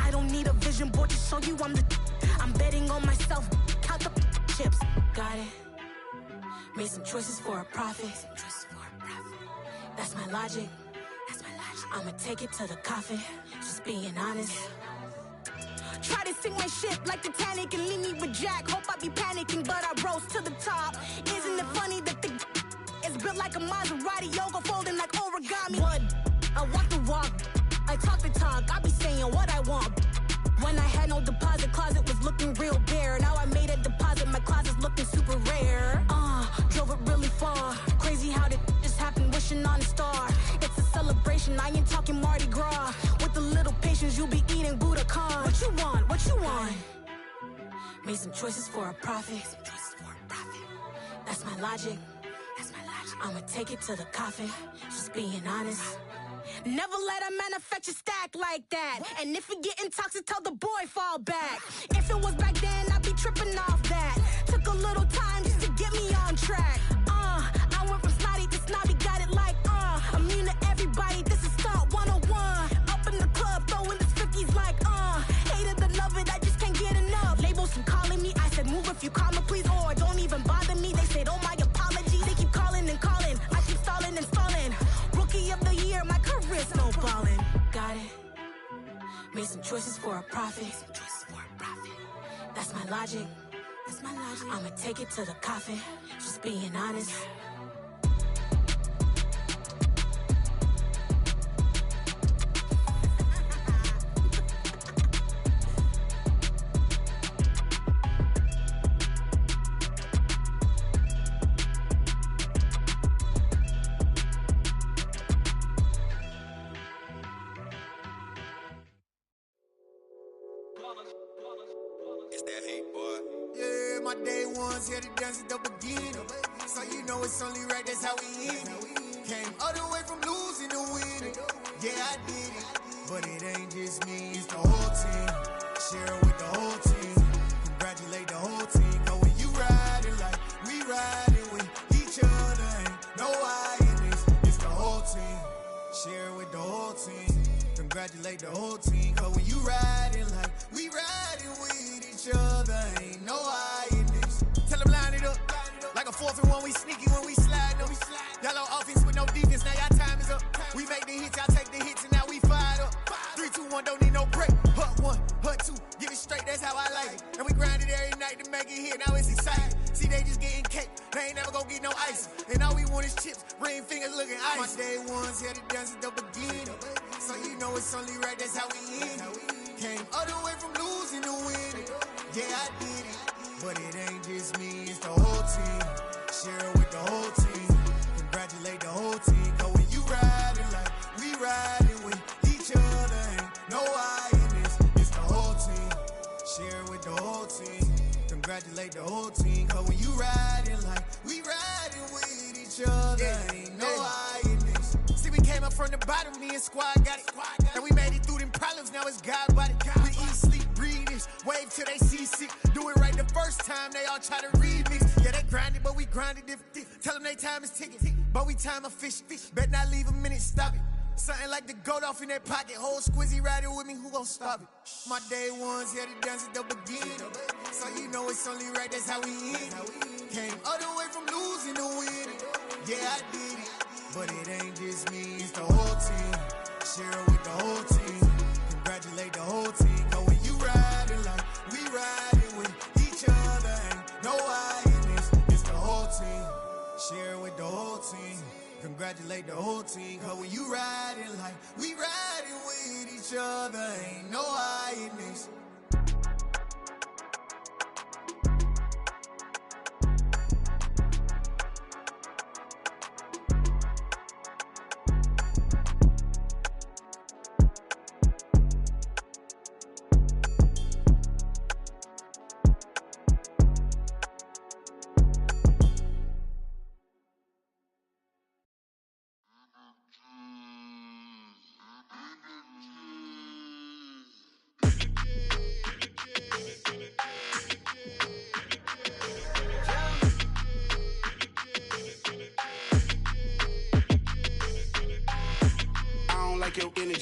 A: I don't need a vision board to show you I'm betting on myself, count the chips. Got it. Made some choices for a profit. That's my logic. I'ma take it to the coffin. Just being honest. Try to sink my ship like Titanic and leave me with Jack. Hope I be panicking, but I rose to the top. Isn't it funny that the is built like a Maserati, yoga folding like origami? What? I walk the walk. I talk the talk. I be saying what I want. When I had no deposit, closet was looking real bare. Now I made a deposit, my closet's looking super rare. Drove it really far. Crazy how did this happen, wishing on a star. It's a celebration, I ain't talking Mardi Gras. With a little patience, you'll be eating Budokan. What you want? What you want? Made some choices for a profit. That's my logic. I'ma take it to the coffin. Just being honest. Never let a manufacture stack like that. And if it getting toxic, tell the boy fall back. If it was back then, I'd be tripping off that. Took a little time just to get me on track. I went from snotty to snobby, got it like immune to everybody, this is Stunt 101. Up in the club, throwing this 50s like hate it or love it, I just can't get enough. Labels from calling me, I said move if you call me please, or don't even bother me. They said oh my apology, they keep calling and calling. I keep stalling and stalling. Rookie of the year, my career's snowballing. Got it. Made some choices for a profit. That's my logic. I'ma take it to the coffin. Just being honest.
U: It's that hate, boy. Yeah, my day ones here to dance at the beginning. So you know it's only right, that's how we end it. Came all the way from losing to winning. Yeah, I did it. But it ain't just me, it's the whole team. Share it with the whole team. Congratulate the whole team. Cause when you riding like we riding with each other, ain't no I in this. It's the whole team. Share it with the whole team. Congratulate the whole team. Cause when you riding like we riding with each other, ain't no I in this. Tell them line it up. Like a 4th and 1, we sneaky when we slide them. Yellow offense with no defense, now y'all time is up. We make the hits, y'all take the hits, and now we fired up. 3, 2, 1, don't need no break. Hut 1, hut 2, get it straight, that's how I like it. And we grind it every night to make it hit, now it's exciting. See, they just getting cake, they ain't never gonna get no ice. And all we want is chips, ring fingers looking ice. My day ones here to dance at the beginning. So you know it's only right, that's how we end it. Came all the way from losing to winning. Yeah, I did it. But it ain't just me, it's the whole team. Share it with the whole team. Congratulate the whole team. Cause when you riding like we riding with each other, ain't no I in this. It's the whole team. Share it with the whole team. Congratulate the whole team. Cause when you riding like we riding with each other, ain't no I in this. See, we came up from the bottom, me and squad got it. And we made it through them problems, now it's God body. We eat, sleep, breathe this, wave till they see sick. Do it right the first time, they all try to remix. Yeah, they grinded, but we grinded different. Tell them they time is ticking, but we time a fish. Bet not leave a minute, stop it. Something like the goat off in that pocket. Whole squizzy riding with me, who gon' stop it? My day ones here to dance at the beginning. So you know it's only right, that's how we end it. Came all the way from losing to winning. Yeah, I did it. But it ain't just me, it's the whole team. Share it with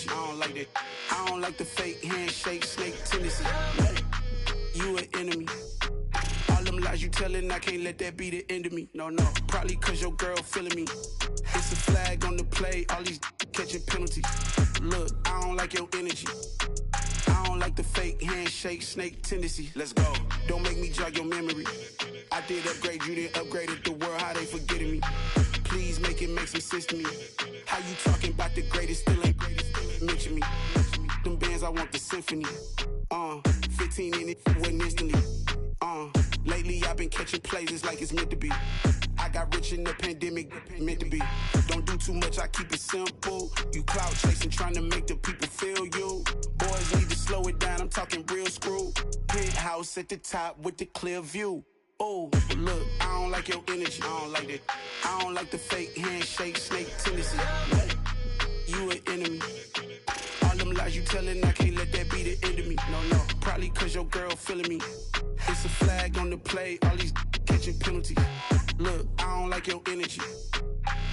K: energy. I don't like that. I don't like the fake handshake, snake tendency. You an enemy. All them lies you telling, I can't let that be the end of me. No, probably cause your girl feeling me. It's a flag on the play, all these catching penalties. Look, I don't like your energy. I don't like the fake handshake, snake tendency. Let's go. Don't make me jog your memory. I did upgrade, you didn't upgrade it. The world, how they forgetting me. Please make it make some sense to me. How you talking about the greatest, still ain't greatest, mention me. Them bands, I want the symphony. 15 in it, went instantly. Lately I've been catching plays, it's like it's meant to be. I got rich in the pandemic, meant to be. Don't do too much, I keep it simple. You clout chasing, trying to make the people feel you. Boys need to slow it down, I'm talking real screw. Penthouse at the top with the clear view. Oh, look, I don't like your energy, I don't like that. I don't like the fake handshake, snake tendency. You an enemy. All them lies you telling, I can't let that be the end of me. No, probably cause your girl feeling me. It's a flag on the play, all these catching penalties. Look, I don't like your energy.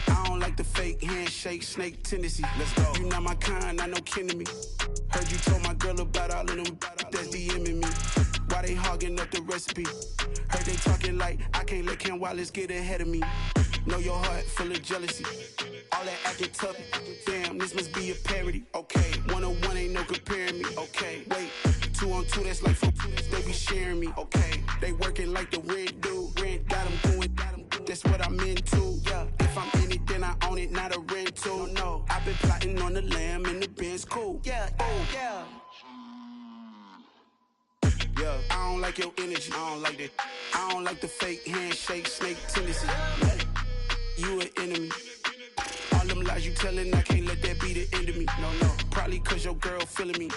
K: I don't like the fake handshake, snake tendency. Let's go. You not my kind, I know kin to me. Heard you told my girl about all of them that's DMing me. Why they hogging up the recipe? Heard they talking like I can't let Ken Wallace get ahead of me. Know your heart full of jealousy. All that acting tough, damn, this must be a parody. Okay, 1-on-1 ain't no comparing me. Okay, wait, 2-on-2, that's like 4, they be sharing me. Okay, they working like the rent do. Rent got them going, that's what I'm into. Yeah, if I'm in it, then I own it, not a rental. No, I've been plotting on the lamb and the Benz cool. Yeah, yeah. Yeah, I don't like your energy, I don't like that. I don't like the fake handshake, snake tendency. You an enemy. All them lies you telling, I can't let that be the end of me. No, probably cause your girl feeling me.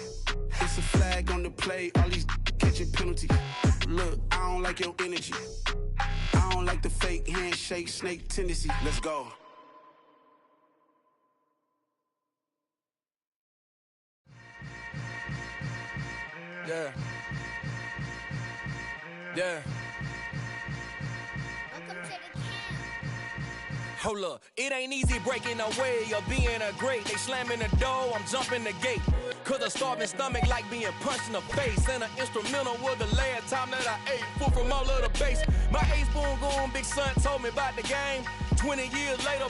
K: It's a flag on the play, all these catching penalties. Look, I don't like your energy. I don't like the fake handshake, snake tendency. Let's go.
E: Yeah. Yeah. Hold up, it ain't easy breaking away or being a great. They slamming the door, I'm jumping the gate. Cause a starving stomach like being punched in the face. And an instrumental was the last time that I ate food from all of the bass. My ace boom goon, big son told me about the game. 20 years later,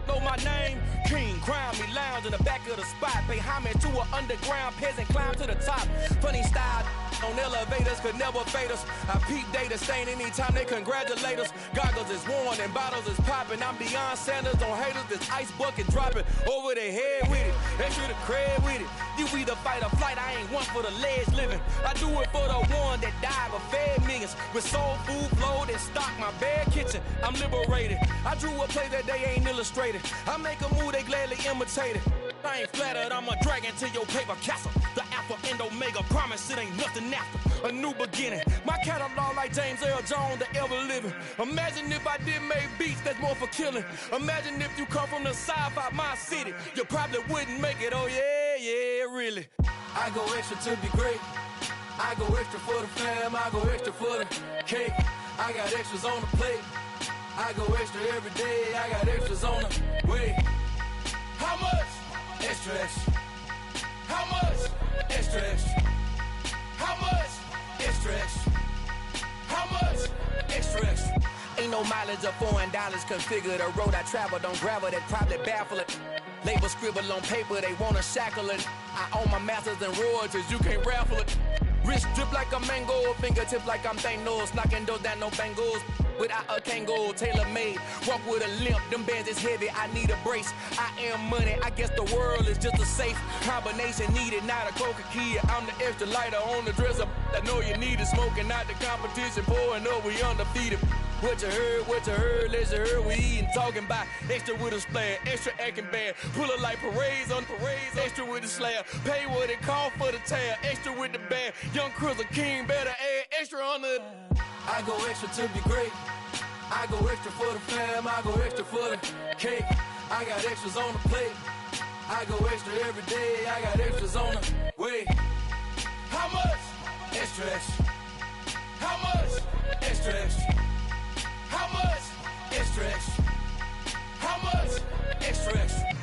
E: know my name. King, crown me, lounge in the back of the spot. Pay homage to an underground peasant, climb to the top. Funny style on elevators could never fade us. I peep data stain anytime they congratulate us. Goggles is worn and bottles is popping. I'm beyond Sanders on haters, this ice bucket dropping over their head with it. Extra the cred with it. You either fight or flight, I ain't one for the ledge living. I do it for the one that died but fed millions. With soul food flowed and stocked my bad kitchen. I'm liberated. I drew a play that they ain't illustrated. I make a move, they gladly imitate it. I ain't flattered, I'm a dragon to your paper castle. The Alpha and Omega, promise it ain't nothing after. A new beginning. My catalog like James Earl Jones, the ever living. Imagine if I did make beats that's more for killing. Imagine if you come from the sci-fi, my city. You probably wouldn't make it, oh yeah, really.
P: I go extra to be great. I go extra for the fam, I go extra for the cake. I got extras on the plate. I go extra every day, I got extras on the way. How much? Extra, extra. How much? Extra, extra. How much? Extra, extra. How much? Extra, extra.
E: Ain't no mileage of $4 configure the road I travel. Don't gravel that probably baffle it. Label scribble on paper, they wanna shackle it. I own my masters and royalties, you can't raffle it. Wrist drip like a mango, fingertip like I'm Thanos. Knocking those down, no bangles. Without a Kango, tailor-made. Walk with a limp, them bands is heavy, I need a brace. I am money, I guess the world is just a safe combination needed, not a coca key. I'm the extra lighter on the dresser. I know you need it, smoking out the competition, pouring up, we undefeated. What you heard, let's hear we eatin', talking about extra with a splash, extra acting bad, pull it like parades on parades, extra with the slab, pay what it cost for the tab, extra with the band, young Chris a king, better add extra on the.
P: I go extra to be great. I go extra for the fam, I go extra for the cake. I got extras on the plate. I go extra every day, I got extras on the way. How much? Extra, extra. How much? Extra, extra. How much? Extra, extra. How much? Extra, extra.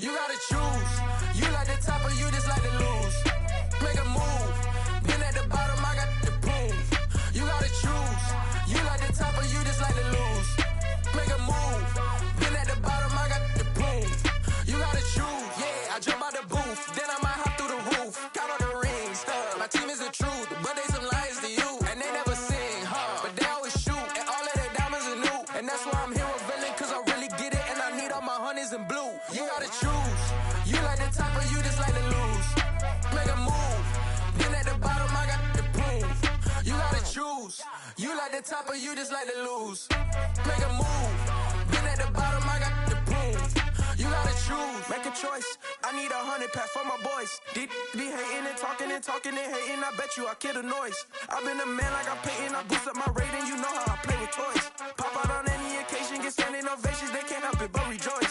F: You gotta choose. You like the top or you just like to lose. Make a move. Been at the bottom, I got the proof. You gotta choose. You like the top or you just like to lose. Make a move. Been at the bottom, I got the proof. You gotta choose. Yeah, I jump out the booth, then I might hop through the roof. Count on the rings. My team is the truth, but they some liars to you, and they never sing, but they always shoot, and all of their diamonds are new, and that's why I'm here revealing, cause I really get it, and I need all my honeys in blue. You gotta choose. You like the top or you just like to lose. Make a move. Then at the bottom, I got the proof. You gotta choose. You like the top or you just like to lose. Make a move. Then at the bottom, I got the proof. You gotta choose. Make a choice. I need 100 pack for my boys. Be hating and talking and hating. I bet you I kill the noise. I've been a man like I'm Peyton. I boost up my rating. You know how I play with toys. Pop out on any occasion, get standing ovations. They can't help it but rejoice.